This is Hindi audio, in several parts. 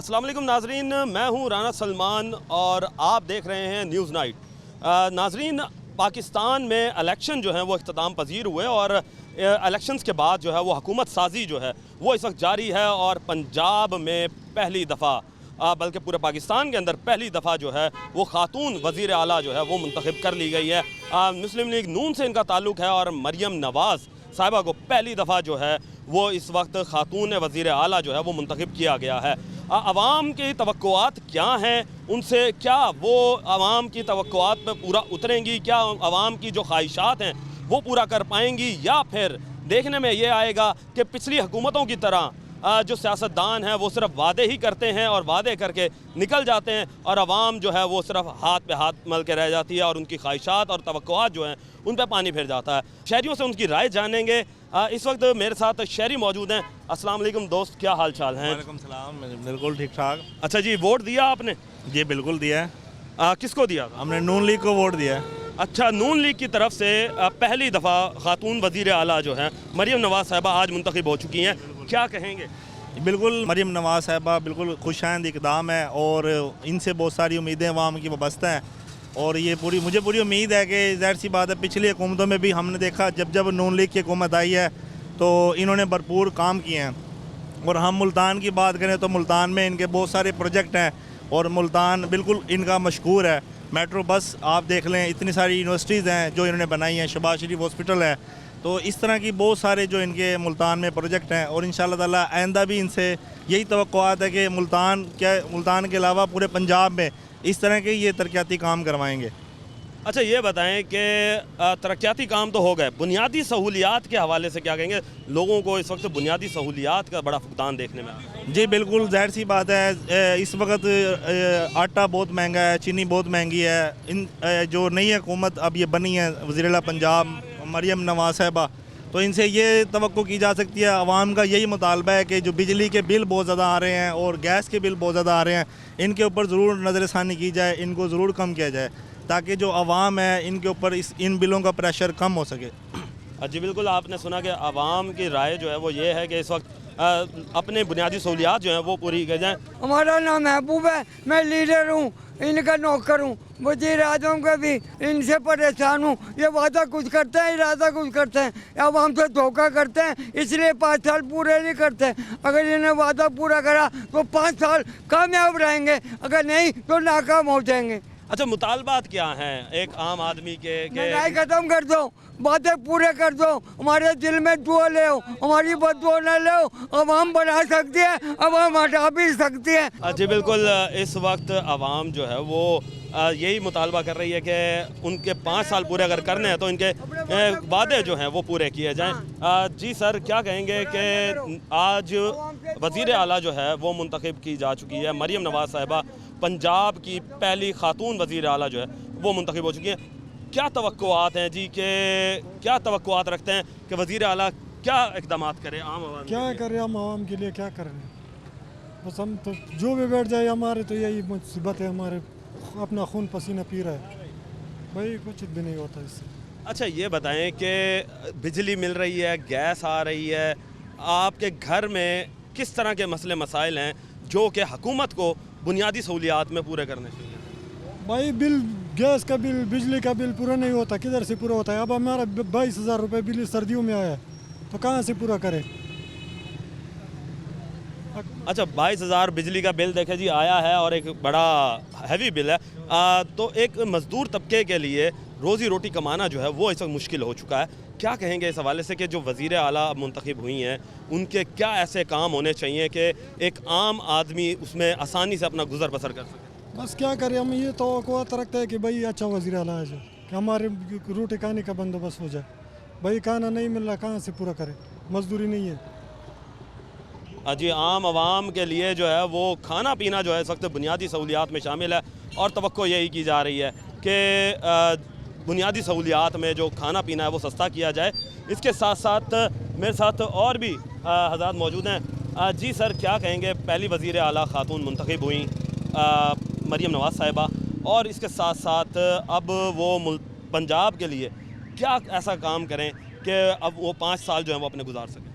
अस्सलाम वालेकुम नाजरीन, मैं हूं राना सलमान और आप देख रहे हैं न्यूज़ नाइट। नाजरीन, पाकिस्तान में इलेक्शन जो है वो इख्तिताम पजीर हुए और इलेक्शंस के बाद जो है वो हुकूमत साजी जो है वो इस वक्त जारी है और पंजाब में पहली दफ़ा बल्कि पूरे पाकिस्तान के अंदर पहली दफ़ा जो है वो खातून वज़ीर आला जो है वो मुंतखब कर ली गई है। मुस्लिम लीग नून से इनका ताल्लुक़ है और मरियम नवाज़ साहिबा को पहली दफ़ा जो है वो इस वक्त खातून वज़ीर आला जो है वो मुंतखब किया गया है। आवाम की तवक्कुआत क्या हैं, उनसे क्या वो आवाम की तवक्कुआत पे पूरा उतरेंगी, क्या आवाम की जो ख्वाहिशात हैं वो पूरा कर पाएंगी, या फिर देखने में ये आएगा कि पिछली हुकूमतों की तरह जो सियासतदान हैं वो सिर्फ वादे ही करते हैं और वादे करके निकल जाते हैं और आवाम जो है वो सिर्फ हाथ पे हाथ मल के रह जाती है और उनकी ख्वाहिशात और तवक्कुआत जो हैं उन पर पानी फिर जाता है। शहरियों से उनकी राय जानेंगे। इस वक्त मेरे साथ शहरी मौजूद हैं। अस्सलाम वालेकुम दोस्त, क्या हाल चाल हैं? वालेकुम सलाम, बिल्कुल ठीक ठाक। अच्छा जी, वोट दिया आपने? जी बिल्कुल दिया है। किसको दिया? हमने नून लीग को वोट दिया है। अच्छा, नून लीग की तरफ से पहली दफ़ा खातून वज़ीर आला जो है मरियम नवाज़ साहिबा आज मुंतखब हो चुकी हैं, क्या कहेंगे? बिल्कुल मरियम नवाज़ साहिबा बिल्कुल खुशाइंद इकदाम है और इनसे बहुत सारी उम्मीदें अवाम की वाबस्ता हैं और ये मुझे पूरी उम्मीद है कि ज़ाहिर सी बात है पिछली हुकूमतों में भी हमने देखा जब नून लीग की हुकूमत आई है तो इन्होंने भरपूर काम किए हैं। और हम मुल्तान की बात करें तो मुल्तान में इनके बहुत सारे प्रोजेक्ट हैं और मुल्तान बिल्कुल इनका मशहूर है। मेट्रो बस आप देख लें, इतनी सारी यूनिवर्सिटीज़ हैं जो इन्होंने बनाई हैं, शहबाज शरीफ हॉस्पिटल है, तो इस तरह की बहुत सारे जो इनके मुल्तान में प्रोजेक्ट हैं और इंशाअल्लाह ताला आइंदा भी इनसे यही तवक्कुआत है कि मुल्तान के अलावा पूरे पंजाब में इस तरह के ये तरक्याती काम करवाएंगे। अच्छा, ये बताएं कि तरक्याती काम तो हो गए, बुनियादी सहूलियात के हवाले से क्या कहेंगे? लोगों को इस वक्त बुनियादी सहूलियात का बड़ा फुकदान देखने में आ रहा है। जी बिल्कुल, ज़ाहिर सी बात है इस वक्त आटा बहुत महंगा है, चीनी बहुत महंगी है। जो नई हुकूमत अब ये बनी है वज़ीर आला पंजाब मरियम नवाज़ साहिबा, तो इनसे ये तवक्को की जा सकती है, आवाम का यही मुतालबा है कि जो बिजली के बिल बहुत ज़्यादा आ रहे हैं और गैस के बिल बहुत ज़्यादा आ रहे हैं, इनके ऊपर ज़रूर नज़रसानी की जाए, इनको ज़रूर कम किया जाए ताकि जो आवाम है इनके ऊपर इन बिलों का प्रेशर कम हो सके। जी बिल्कुल, आपने सुना कि आवाम की राय जो है वो ये है कि इस वक्त अपने बुनियादी सहूलियात जो हैं वो पूरी की जाएँ। हमारा नाम महबूब है, मैं लीडर हूँ, इनका नौकर हूँ, वज़ीर आज़म का भी इनसे परेशान हूँ। ये वादा कुछ करते हैं, इरादा कुछ करते हैं, अब हमसे धोखा करते हैं, इसलिए 5 साल पूरे नहीं करते। अगर इन्हें वादा पूरा करा तो 5 साल कामयाब रहेंगे, अगर नहीं तो नाकाम हो जाएंगे। अच्छा, मुतालबात क्या हैं एक आम आदमी के? महंगाई खत्म कर दो, बातें पूरे कर दो, हमारे दिल में दुआ ले, हमारी बदुआ न ले। अब हम बना सकती है, अब हम हटा भी सकती है। जी बिल्कुल, इस वक्त आवाम जो है वो यही मुतालबा कर रही है कि उनके 5 साल पूरे अगर करने हैं तो इनके वादे जो हैं वो पूरे किए जाएं। जी सर, क्या कहेंगे कि आज वज़ीर आला जो है वो मुंतखब की जा चुकी है, मरियम नवाज़ साहिबा पंजाब की पहली खातून वज़ीर आला जो है वो मुंतखब हो चुकी हैं, क्या तवक्कुआत हैं जी, के क्या तवक्कुआत रखते हैं कि वज़ीर आला क्या इक़दामात करे आम आवाम? क्या करें हम आवाम के लिए, क्या करें? बस हम तो जो भी बैठ जाए हमारे तो यही मुसीबत है, हमारे अपना खून पसीना पी रहा है भाई, कुछ भी नहीं होता इससे। अच्छा, ये बताएं कि बिजली मिल रही है, गैस आ रही है, आपके घर में किस तरह के मसले मसाइल हैं जो कि हुकूमत को बुनियादी सहूलियात में पूरे करने चाहिए? भाई बिल, गैस का बिल, बिजली का बिल पूरा नहीं होता, किधर से पूरा होता है? अब हमारा 22,000 रुपये बिल सर्दियों में आया है तो कहाँ से पूरा करें? अच्छा, 22,000 बिजली का बिल देखे जी आया है और एक बड़ा हैवी बिल है। तो एक मज़दूर तबके के लिए रोज़ी रोटी कमाना जो है वो इस वक्त मुश्किल हो चुका है। क्या कहेंगे इस हवाले से कि जो वज़ीर आला मुंतखब हुई हैं उनके क्या ऐसे काम होने चाहिए कि एक आम आदमी उसमें आसानी से अपना गुजर बसर कर सके? बस क्या करें, हम ये तो रखते हैं कि भाई अच्छा वज़ीर आला आ जाए कि हमारे रोटी खाने का बंदोबस्त हो जाए। भाई खाना नहीं मिल रहा, कहाँ से पूरा करें? मजदूरी नहीं है जी, आम आवाम के लिए जो है वो खाना पीना जो है इस वक्त बुनियादी सहूलियात में शामिल है और तवक्को यही की जा रही है कि बुनियादी सहूलियात में जो खाना पीना है वो सस्ता किया जाए। इसके साथ साथ मेरे साथ और भी हज़रात मौजूद हैं। जी सर, क्या कहेंगे, पहली वज़ीर आला खातून मुंतखब हुई मरियम नवाज़ साहिबा, और इसके साथ साथ अब वो पंजाब के लिए क्या ऐसा काम करें कि अब वो 5 साल जो है वो अपने गुजार सकें?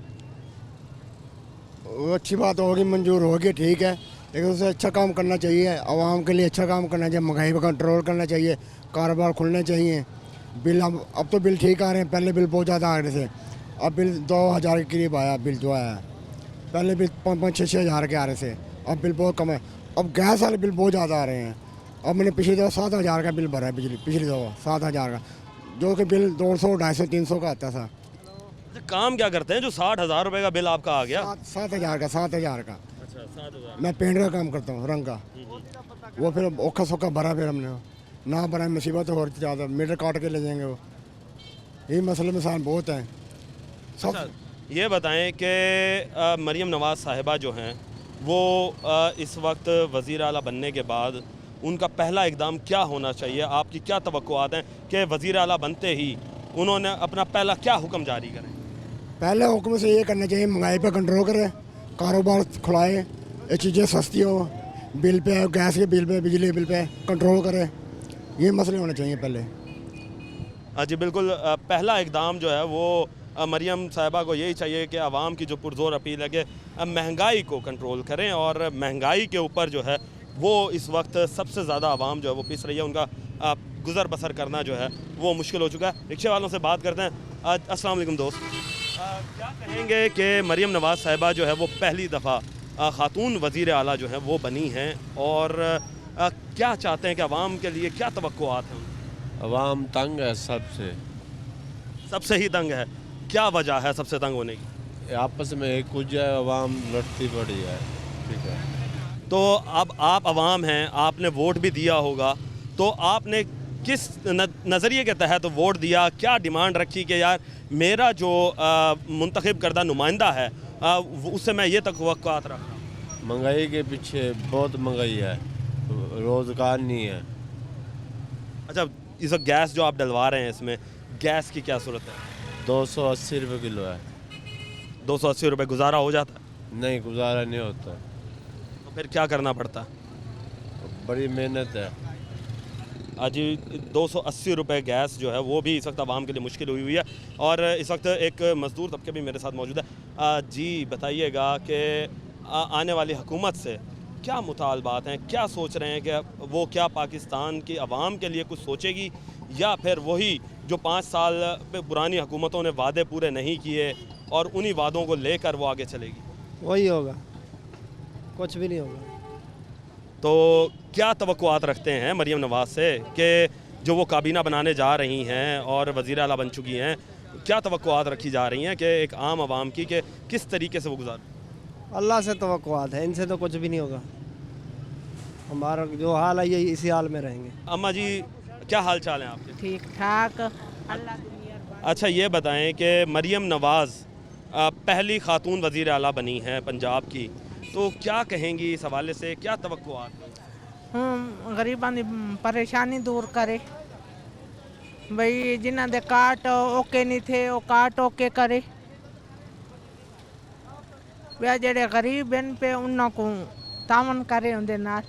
अच्छी बात होगी, मंजूर होगी, ठीक है, लेकिन उसे अच्छा काम करना चाहिए, आवाम के लिए अच्छा काम करना चाहिए, महंगाई पर कंट्रोल करना चाहिए, कारोबार खुलने चाहिए। बिल अब तो बिल ठीक आ रहे हैं, पहले बिल बहुत ज़्यादा आ रहे थे। अब बिल 2000 के करीब आया बिल जो आया है। पहले बिल 5-6 हज़ार के आ रहे थे, अब बिल बहुत कम है। अब गैस वाले बिल बहुत ज़्यादा आ रहे हैं। अब मैंने पिछली दफ़ा 7000 का बिल भरा है बिजली, पिछली दफ़ा 7000 का, जो कि बिल 200, 250, 300 का आता था। अच्छा, काम क्या करते हैं जो 60,000 रुपए का बिल आपका आ गया? 7,000 का, 7,000 का। अच्छा, 7,000। मैं पेंट का काम करता हूँ, रंग का। वो फिर औखा सौखा भरा, फिर हमने ना भरा, मुसीबत और ज़्यादा, मीटर काट के ले जाएंगे वो। यही मसले मसाइल बहुत हैं सब। अच्छा, ये बताएं कि मरीम नवाज़ साहिबा जो हैं वो इस वक्त वज़ीर आला बनने के बाद उनका पहला इक़दाम क्या होना चाहिए? आपकी क्या तवक्कुआत हैं कि वज़ीर आला बनते ही उन्होंने अपना पहला क्या हुक्म जारी करें? पहले हुक्म से ये करना चाहिए, महंगाई पर कंट्रोल करें, कारोबार खुलाए, ये चीज़ें सस्ती हो, बिल पे, गैस के बिल पे, बिजली बिल पे कंट्रोल करें। ये मसले होने चाहिए पहले। जी बिल्कुल, पहला इक़दाम जो है वो मरीम साहिबा को यही चाहिए कि आवाम की जो पुरज़ोर अपील है कि महंगाई को कंट्रोल करें, और महंगाई के ऊपर जो है वो इस वक्त सबसे ज़्यादा आवाम जो है वो पिस रही है। उनका गुज़र बसर करना जो है वो मुश्किल हो चुका है। रिक्शे वालों से बात करते हैं। अस्सलाम वालेकुम दोस्त, क्या कहेंगे कि मरीम नवाज़ साहिबा जो है वो पहली दफ़ा ख़ातून वज़ीर आला जो है वो बनी हैं, और क्या चाहते हैं कि आवाम के लिए क्या तवक्कुआत हैं? अवाम तंग है सबसे ही तंग है। क्या वजह है सबसे तंग होने की? आपस में एक कुछ है, अवाम लड़ती पड़ी है। ठीक है, तो अब आप अवाम हैं, आपने वोट भी दिया होगा, तो आपने किस नज़रिए के तहत वोट दिया? क्या डिमांड रखी कि यार मेरा जो मुंतखब करदा नुमाइंदा है उससे मैं ये तवक्कुआत रख रहा हूँ? महंगाई के पीछे बहुत महंगाई है, रोज़गार नहीं है। अच्छा, इस वक्त गैस जो आप डलवा रहे हैं इसमें गैस की क्या सूरत है? 280 रुपये किलो है। 280 रुपये गुजारा हो जाता है? नहीं, गुजारा नहीं होता, तो फिर क्या करना पड़ता? बड़ी मेहनत है। आज 280 रुपये गैस जो है वो भी इस वक्त आवाम के लिए मुश्किल हुई है। और इस वक्त एक मज़दूर तबके भी मेरे साथ मौजूद है। जी बताइएगा कि आने वाली हुकूमत से क्या मुतालबात हैं, क्या सोच रहे हैं कि वो क्या पाकिस्तान की आवाम के लिए कुछ सोचेगी, या फिर वही जो 5 साल पुरानी हुकूमतों ने वादे पूरे नहीं किए और उन्हीं वादों को लेकर वो आगे चलेगी? वही होगा, कुछ भी नहीं होगा। तो क्या तवक्कुआत रखते हैं मरीम नवाज़ से कि जो वो काबीना बनाने जा रही हैं और वज़ीर आला बन चुकी हैं, क्या तवक्कुआत रखी जा रही हैं कि एक आम आवाम की कि किस तरीके से वो गुजार? अल्लाह से तवक्कुआत है, इनसे तो कुछ भी नहीं होगा। हमारा जो हाल है ये इसी हाल में रहेंगे। अम्मा जी, क्या हाल चाल हैं आपके? ठीक ठाक, अल्लाह की मेहरबानी। अच्छा, ये बताएं कि मरीम नवाज़ पहली खातून वज़ीर आला बनी हैं पंजाब की, तो क्या कहेंगी इस हवाले से, क्या तवक्कुआत? गरीबां दी परेशानी दूर करे, बई जिन्हां दे कार्ड ओके नहीं थे वो कार्ड ओके करे, वे जेड़े गरीब हैं पे उन्हां को तावन करे उनदे नाल।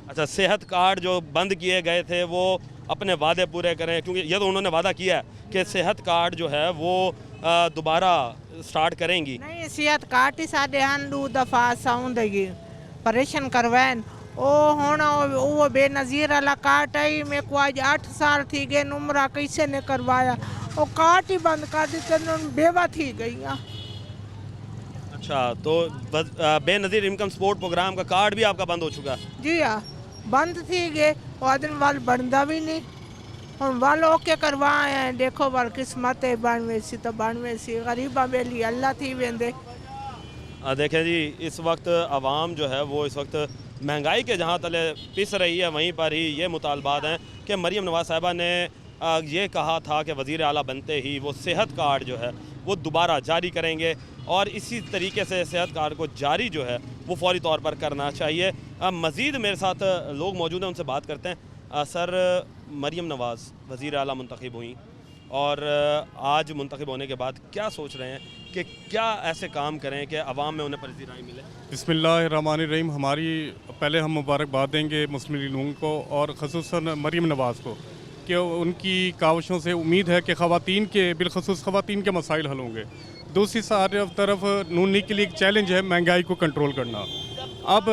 अच्छा, सेहत कार्ड जो बंद किए गए थे वो अपने वादे पूरे करें, क्योंकि ये तो उन्होंने वादा किया है कि सेहत कार्ड जो है वो दोबारा स्टार्ट करेंगी। नहीं, सेहत कार्ड ही साडे हन 2 दफ़ा साउंदगी परेशान करवाएं, ओ हुण वो बेनज़ीर वाला कार्ड आई, मेरे को आज 8 साल थी गए, उम्र कैसे ने करवाया, वो कार्ड ही बंद कर दिते, बेवा थी गई। अच्छा, तो बेनज़ीर इनकम सपोर्ट प्रोग्राम का कार्ड भी आपका बंद हो चुका है? जी हाँ, बंद थी गए, वो दिन वाल बनता भी नहीं, हम वाल ओके करवाए हैं। देखो वाल किस्मत है 92 सी तो 92 सी, गरीबा बेली अल्लाह थी वेंदे। देखें जी, इस वक्त आवाम जो है वो इस वक्त महंगाई के जहाँ तले पिस रही है, वहीं पर ही ये मुतालबात हैं कि मरीम नवाज़ साहिबा ने ये कहा था कि वज़ीर आला बनते ही वो सेहत कार्ड जो है वो दोबारा जारी करेंगे, और इसी तरीके से सेहत कार्ड को जारी जो है वो फौरी तौर पर करना चाहिए। मज़ीद मेरे साथ लोग मौजूद हैं, उनसे बात करते हैं। सर, मरीम नवाज़ वज़ीर आला मुंतखब हुई, और आज मुंतखब होने के बाद क्या सोच रहे हैं कि क्या ऐसे काम करें कि अवाम में उन्हें पज़ीराई मिले? बिस्मिल्लाहिर्रहमानिर्रहीम। हमारी पहले हम मुबारकबाद देंगे मुस्लिम लीग को और ख़ुसूसन मरीम नवाज़ को कि उनकी काविशों से उम्मीद है कि ख़वातीन के, बिलखसूस ख़वातीन के मसाइल हल होंगे। दूसरी तरफ नून लीग के लिए एक चैलेंज है महंगाई को कंट्रोल करना। अब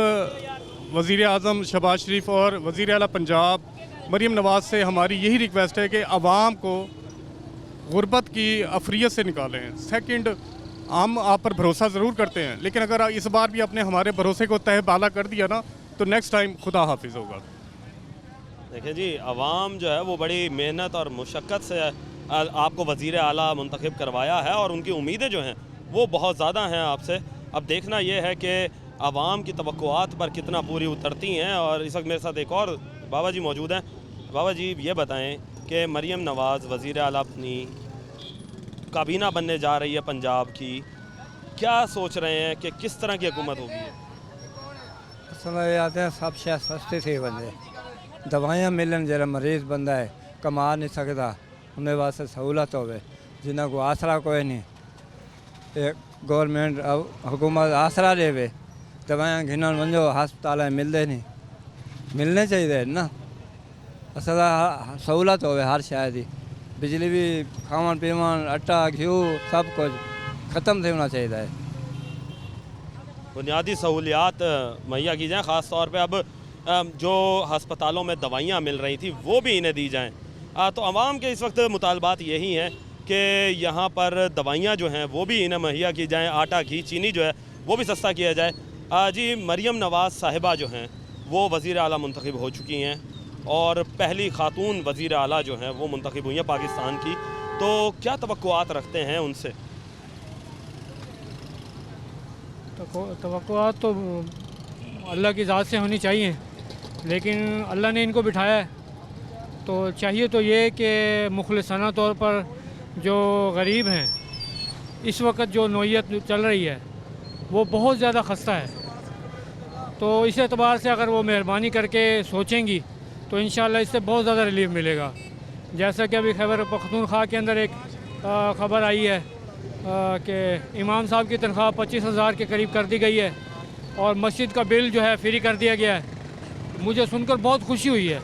वज़ीर आज़म शहबाज शरीफ और वज़ीर आला पंजाब मरीम नवाज़ से हमारी यही रिक्वेस्ट है कि आवाम को गुर्बत की अफरियत से निकालें। सेकंड, हम आप पर भरोसा ज़रूर करते हैं, लेकिन अगर इस बार भी आपने हमारे भरोसे को तह बाला कर दिया ना, तो नेक्स्ट टाइम खुदा हाफिज़ होगा। देखिए जी, आवाम जो है वो बड़ी मेहनत और मुशक्क़त से आपको वज़ीर आला मुंतखब करवाया है और उनकी उम्मीदें जो हैं वो बहुत ज़्यादा हैं आपसे। अब देखना ये है कि आवाम की तवक्कुआत पर कितना पूरी उतरती हैं। और इस वक्त मेरे साथ एक और बाबा जी मौजूद हैं। बाबा जी ये बताएं कि मरीम नवाज़ वज़ीर आला अपनी काबीना बनने जा रही है पंजाब की, क्या सोच रहे हैं कि किस तरह की हुकूमत होगी? समझ आते हैं सब शायद सस्ते थे बंदे, दवाइयाँ मिलन जरा मरीज़ बंदा है कमा नहीं सकता, उन्हें वास्ते सहूलत हो जिन्हें को आसरा कोई नहीं, एक गवर्नमेंट हुकूमत आसरा देवे, दवाइयाँ घिनन वंजो हस्पताल मिलते नहीं, मिलने चाहिए ना, असल सहूलत हो हर शायद ही, बिजली भी, खावन पीवन, आटा घी सब कुछ ख़त्म थे होना चाहिए। बुनियादी सहूलियात मुहैया की जाएँ, ख़ास तौर पे अब जो हस्पतालों में दवाइयाँ मिल रही थी वो भी इन्हें दी जाएँ। तो आवाम के इस वक्त मुतालबात यही हैं कि यहाँ पर दवाइयाँ जो हैं वो भी इन्हें मुहैया की जाएँ, आटा घी चीनी जो है वो भी सस्ता किया जाए। जी, मरीम नवाज़ साहिबा जो हैं वो वज़ीर आला मुंतखब हो चुकी हैं और पहली खातून वज़ीर आला जो हैं वो मुंतखब हुई हैं पाकिस्तान की, तो क्या तवक्कुआत रखते हैं उनसे? तवक्कुआत तो अल्लाह की ज़ात से होनी चाहिए, लेकिन अल्लाह ने इनको बिठाया है तो चाहिए तो ये कि मुखलिसाना तौर पर जो गरीब हैं इस वक्त जो नौइयत चल रही है वो बहुत ज़्यादा खस्ता है, तो इस एतबार से अगर वो मेहरबानी करके सोचेंगी तो इंशाअल्लाह इससे बहुत ज़्यादा रिलीफ मिलेगा। जैसा कि अभी खैबर पख्तूनख्वा के अंदर एक ख़बर आई है कि इमाम साहब की तनख्वाह 25,000 के करीब कर दी गई है और मस्जिद का बिल जो है फ्री कर दिया गया है। मुझे सुनकर बहुत खुशी हुई है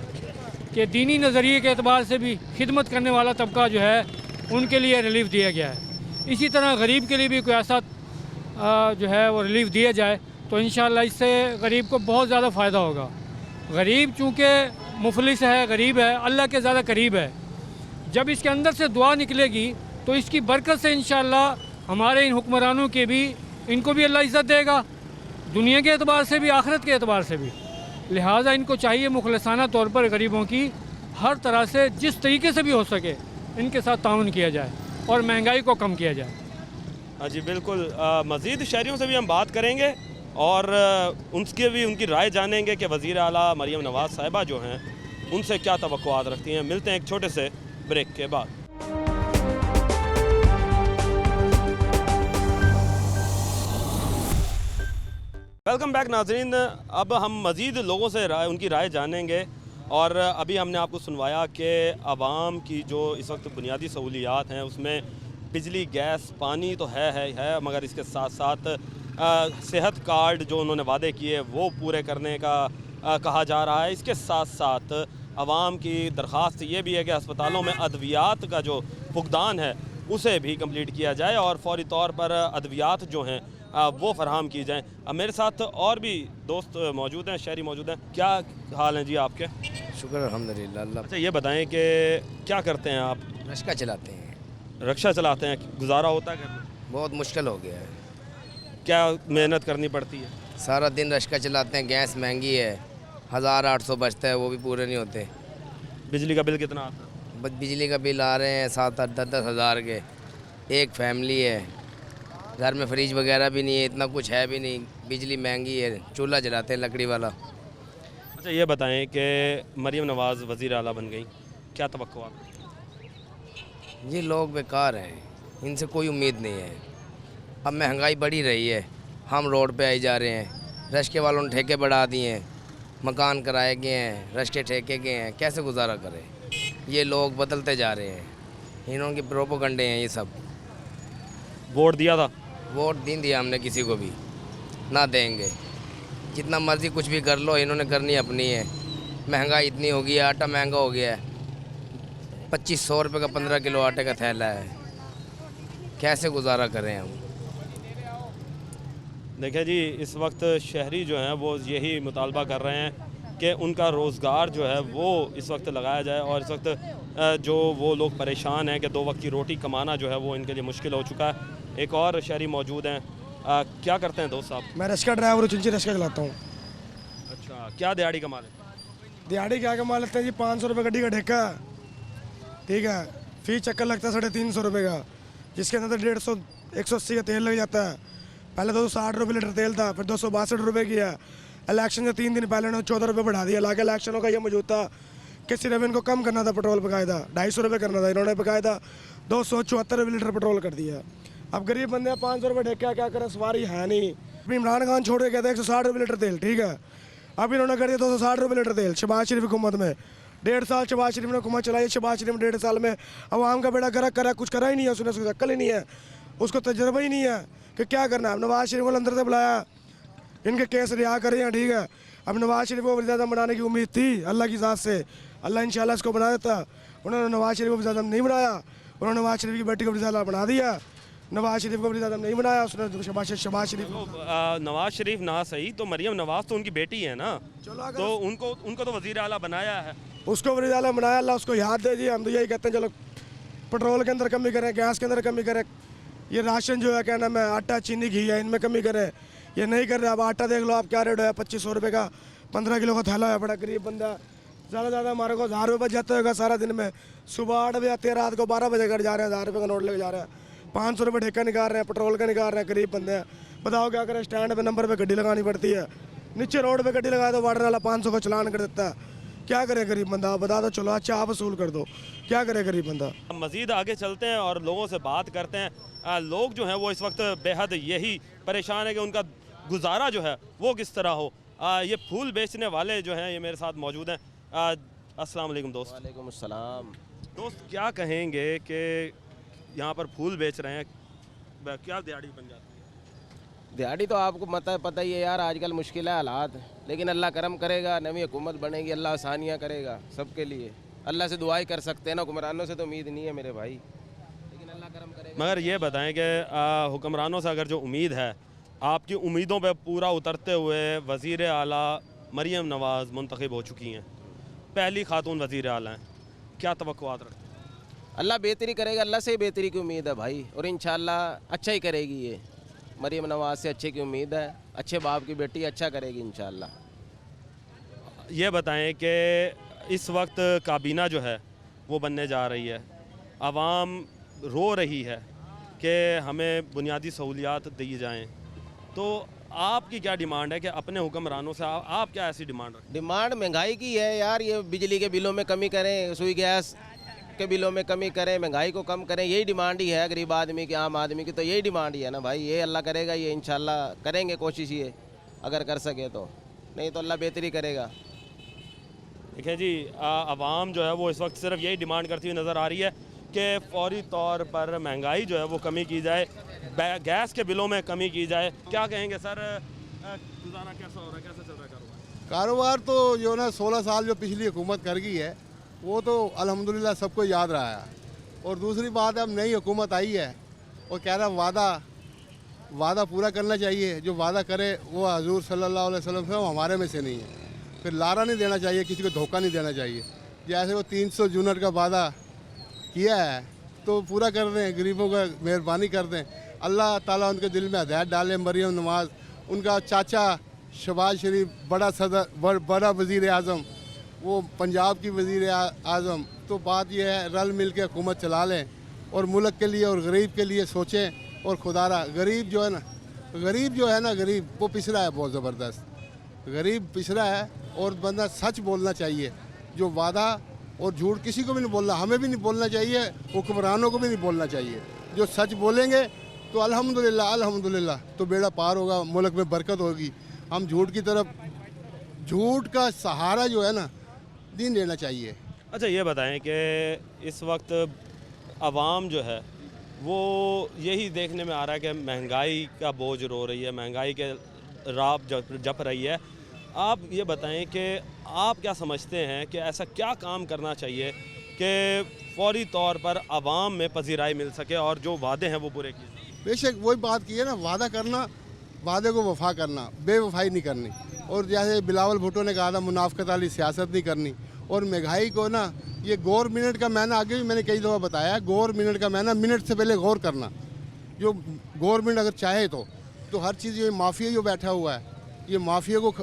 कि दीनी नज़रिए के एतबार से भी खिदमत करने वाला तबका जो है उनके लिए रिलीफ दिया गया है। इसी तरह गरीब के लिए भी कोई ऐसा जो है वो रिलीफ दिया जाए तो इंशाअल्लाह इससे गरीब को बहुत ज़्यादा फ़ायदा होगा। गरीब चूँकि मुफलिस है, गरीब है, अल्लाह के ज़्यादा करीब है, जब इसके अंदर से दुआ निकलेगी तो इसकी बरकत से इंशाअल्लाह हमारे इन हुक्मरानों के भी, इनको भी अल्लाह इज़्ज़त देगा, दुनिया के एतबार से भी आखिरत के एतबार से भी। लिहाजा इनको चाहिए मुखलिसाना तौर पर गरीबों की हर तरह से जिस तरीके से भी हो सके इनके साथ ताउन किया जाए और महंगाई को कम किया जाए। हाँ जी बिल्कुल, मज़ीद शहरियों से भी हम बात करेंगे और उनकी राय जानेंगे कि वज़ीर आला मरीम नवाज़ साहिबा जो हैं उनसे क्या तवक्कुआत रखती हैं। मिलते हैं एक छोटे से ब्रेक के बाद। वेलकम बैक नाज़रीन, अब हम मज़ीद लोगों से उनकी राय जानेंगे और अभी हमने आपको सुनवाया कि आवाम की जो इस वक्त बुनियादी सहूलियात हैं उसमें बिजली, गैस, पानी तो है, मगर इसके साथ साथ सेहत कार्ड जो उन्होंने वादे किए वो पूरे करने का कहा जा रहा है। इसके साथ साथ आवाम की दरख्वास्त ये भी है कि अस्पतालों में अद्वियात का जो फुकदान है उसे भी कंप्लीट किया जाए और फौरी तौर पर अद्वियात जो हैं वो फराहम की जाएँ। मेरे साथ और भी दोस्त मौजूद हैं, शहरी मौजूद हैं। क्या हाल हैं जी आपके? शुक्र अल्हम्दुलिल्लाह अल्लाह। अच्छा ये बताएं कि क्या करते हैं आप? रिक्शा चलाते हैं। रिक्शा चलाते हैं, गुजारा होता है घर में? बहुत मुश्किल हो गया है। क्या मेहनत करनी पड़ती है? सारा दिन रिक्शा चलाते हैं, गैस महंगी है, 1800 बचता है वो भी पूरे नहीं होते। बिजली का बिल कितना आता है? बिजली का बिल आ रहे हैं 7-8, 10-10 हज़ार के। एक फैमिली है, घर में फ्रिज वगैरह भी नहीं है, इतना कुछ है भी नहीं, बिजली महंगी है, चूल्हा जलाते हैं लकड़ी वाला। अच्छा ये बताएं कि मरीम नवाज़ वज़ीर आला बन गई, क्या तवक्कुआत? ये लोग बेकार हैं, इनसे कोई उम्मीद नहीं है। अब महंगाई बढ़ी रही है, हम रोड पे आए जा रहे हैं, रिक्शे वालों ने ठेके बढ़ा दिए हैं, मकान कराए गए हैं, रिक्शे ठेके गए हैं, कैसे गुजारा करें? ये लोग बदलते जा रहे हैं, इन्हों के प्रोपोगंडे हैं ये सब। वोट दिया था? वोट नहीं दिया हमने किसी को भी, ना देंगे। जितना मर्जी कुछ भी कर लो, इन्होंने करनी अपनी है। महंगाई इतनी हो गई है, आटा महंगा हो गया है, 2500 रुपये का 15 किलो आटे का थैला है, कैसे गुजारा करें हम? देखिए जी, इस वक्त शहरी जो हैं वो यही मुतालबा कर रहे हैं कि उनका रोज़गार जो है वो इस वक्त लगाया जाए, और इस वक्त जो वो लोग परेशान हैं कि 2 वक्त की रोटी कमाना जो है वो इनके लिए मुश्किल हो चुका है। एक और शहरी मौजूद हैं। क्या करते हैं दोस्त साहब? मैं रिक्शा ड्राइवर हूँ, चिंची रिक्शा चलाता हूँ। अच्छा, क्या दिहाड़ी कमा लेते हैं? दिहाड़ी क्या कमा लेते हैं जी? 500 रुपये गड्डी का ठेका, ठीक है। फी चक्कर लगता है 350 रुपये का, जिसके अंदर 150 180 का तेल लग जाता है। पहले तो 60 रुपये लीटर तेल था, फिर 262 रुपये किया। इलेक्शन से 3 दिन पहले उन्होंने 14 रुपये बढ़ा दिया। हालांकि इलेक्शनों का ये मौजूद था कि सिर्फ इनको कम करना था पेट्रोल बकायदा, 250 रुपये करना था, इन्होंने बकायदा 274 रुपये लीटर पेट्रोल कर दिया। अब गरीब बंदे 500 रुपये ठेका, क्या करें, सवारी है नहीं। अभी इमरान खान छोड़ के कहते हैं 160 रुपये लीटर तेल, ठीक है। अब इन्होंने कर दिया 260 रुपये लीटर तेल शहबाज शरीफ हुकूमत में। 1.5 साल शहबाज शरीफ ने हुकूमत चलाई। शहबाज शरीफ ने 1.5 साल में अवाम का बेड़ा गर्क करा, कुछ करा ही नहीं है उसने, उसकी अक्ल ही नहीं है, उसको तजर्बा ही नहीं है कि क्या करना है। नवाज शरीफ को अंदर से बुलाया, इनके केस रिहा कर रहे हैं, ठीक है। अब नवाज शरीफ को वज़ीर-ए-आज़म बनाने की उम्मीद थी अल्लाह की ज़ात से, अल्लाह इंशाल्लाह इसको बना देता। उन्होंने नवाज शरीफ को वज़ीर-ए-आज़म नहीं बनाया, उन्होंने नवाज शरीफ की बेटी को वज़ीर-ए-आज़म बना दिया। नवाज शरीफ को वज़ीर-ए-आज़म नहीं बनाया, उसने शहबाज शरीफ नवाज शरीफ ना सही तो मरियम नवाज तो उनकी बेटी है ना, तो उनको तो वज़ीर आला बनाया है, उसको वज़ीर-ए-आज़म बनाया। अल्लाह उसको याद दे जी। हम तो यही कहते हैं चलो पेट्रोल के अंदर कमी करें, गैस के अंदर कमी करें, ये राशन जो है क्या नाम है, आटा चीनी घी है, इनमें कमी करें। ये नहीं कर रहे। अब आटा देख लो आप क्या रेट है, 2500 रुपये का 15 किलो का थैला है। बड़ा गरीब बंदा, ज़्यादा ज़्यादा हमारे को 1000 रुपये जाता होगा सारा दिन में। सुबह 8 बजे आते हैं, रात को 12 बजे घर जा रहे हैं, 1000 रुपये का नोट लेके जा रहे हैं, 500 रुपये ठेका निकाल रहे हैं, पेट्रोल का निकाल रहे हैं। गरीब बंदे हैं, बताओ क्या करें। स्टैंड पे नंबर पे गड्डी लगानी पड़ती है, नीचे रोड पे गड्डी लगाए तो वार्डन वाला 500 का चलान कर देता है। क्या करे गरीब बंदा, आप बता दो। चलो अच्छा आप वसूल कर दो, क्या करे गरीब बंदा। हम मज़ीद आगे चलते हैं और लोगों से बात करते हैं। लोग जो हैं वो इस वक्त बेहद यही परेशान है कि उनका गुजारा जो है वो किस तरह हो। ये फूल बेचने वाले जो हैं ये मेरे साथ मौजूद हैं। अस्सलाम वालेकुम दोस्त। वालेकुम अस्सलाम। दोस्त क्या कहेंगे कि यहाँ पर फूल बेच रहे हैं, क्या दिहाड़ी बन जाती है? दिहाड़ी तो आपको पता ही है यार, आजकल मुश्किल है हालात, लेकिन अल्लाह करम करेगा, नवी हुकूमत बनेगी, अल्लाह आसानियाँ करेगा सबके लिए। अल्लाह से दुआई कर सकते हैं ना, हुक्मरानों से तो उम्मीद नहीं है मेरे भाई, लेकिन अल्लाह करम करेगा। मगर ये बताएं कि हुक्मरानों से अगर जो उम्मीद है, आपकी उम्मीदों पे पूरा उतरते हुए वज़ीर आला मरियम नवाज़ मुंतखब हो चुकी हैं, पहली खातून वज़ीर आला हैं, क्या तवक्कुआत रखते हैं? अल्लाह बेहतरी करेगा, अल्लाह से ही बेहतरी की उम्मीद है भाई, और इंशाल्लाह अच्छा ही करेगी। ये मरियम नवाज़ से अच्छे की उम्मीद है, अच्छे बाप की बेटी अच्छा करेगी इंशाल्लाह। ये बताएं कि इस वक्त काबीना जो है वो बनने जा रही है, आवाम रो रही है कि हमें बुनियादी सहूलियात दी जाएं, तो आपकी क्या डिमांड है कि अपने हुक्मरानों से आप क्या ऐसी डिमांड रखें? डिमांड महंगाई की है यार, ये बिजली के बिलों में कमी करें, सुई गैस के बिलों में कमी करें, महंगाई को कम करें, यही डिमांड ही है गरीब आदमी की, आम आदमी की, तो यही डिमांड ही है ना भाई। ये अल्लाह करेगा, ये इंशाल्लाह करेंगे कोशिश, ये अगर कर सके तो, नहीं तो अल्लाह बेहतरी करेगा। देखिए जी, आवाम जो है वो इस वक्त सिर्फ यही डिमांड करती हुई नज़र आ रही है कि फौरी तौर पर महंगाई जो है वो कमी की जाए, गैस के बिलों में कमी की जाए। क्या कहेंगे सर, गुजारा कैसा हो रहा है, कैसा चल रहा है कारोबार? कारोबार तो जो ना 16 साल जो पिछली हुकूमत कर गई है वो तो अल्हम्दुलिल्लाह सबको याद रहा है। और दूसरी बात है, अब नई हुकूमत आई है और कह रहा वादा पूरा करना चाहिए, जो वादा करे वो हजूर सल्लल्लाहु अलैहि वसल्लम से, वो हमारे में से नहीं है। फिर लारा नहीं देना चाहिए, किसी को धोखा नहीं देना चाहिए। जैसे वो 300 यूनिट का वादा किया है तो पूरा कर दें, गरीबों का मेहरबानी कर दें, अल्लाह ताला उनके दिल में हिदायत डाले। मरियम नवाज़, उनका चाचा शहबाज शरीफ बड़ा सदर, बड़ा वज़ीर आज़म, वो पंजाब की वज़ीर आज़म, तो बात यह है रल मिल के हुकूमत चला लें और मुल्क के लिए और गरीब के लिए सोचें। और खुदारा गरीब जो है ना गरीब वो पिछड़ा है, बहुत ज़बरदस्त गरीब पिछड़ा है। और बंदा सच बोलना चाहिए, जो वादा और झूठ किसी को भी नहीं बोलना, हमें भी नहीं बोलना चाहिए, हुक्मरानों को भी नहीं बोलना चाहिए। जो सच बोलेंगे तो अल्हम्दुलिल्लाह तो बेड़ा पार होगा, मुल्क में बरकत होगी। हम झूठ का सहारा जो है ना नहीं लेना चाहिए। अच्छा ये बताएं कि इस वक्त आवाम जो है वो यही देखने में आ रहा है कि महंगाई का बोझ रो रही है, महंगाई के राब जप रही है। आप ये बताएं कि आप क्या समझते हैं कि ऐसा क्या काम करना चाहिए कि फौरी तौर पर आवाम में पजीराई मिल सके और जो वादे हैं वो पूरे किए? बेशक वही बात की है ना, वादे को वफा करना, बेवफाई नहीं करनी। और जैसे बिलावल भुट्टो ने कहा था, मुनाफकत वाली सियासत नहीं करनी। और महंगाई को ना, ये गौर मिनट का मैंने आगे भी मैंने कई दफ़ा बताया है, गौर मिनट का मैंने मिनट से पहले गौर करना। जो गवर्नमेंट अगर चाहे तो हर चीज़, ये माफिया जो बैठा हुआ है, ये माफिया को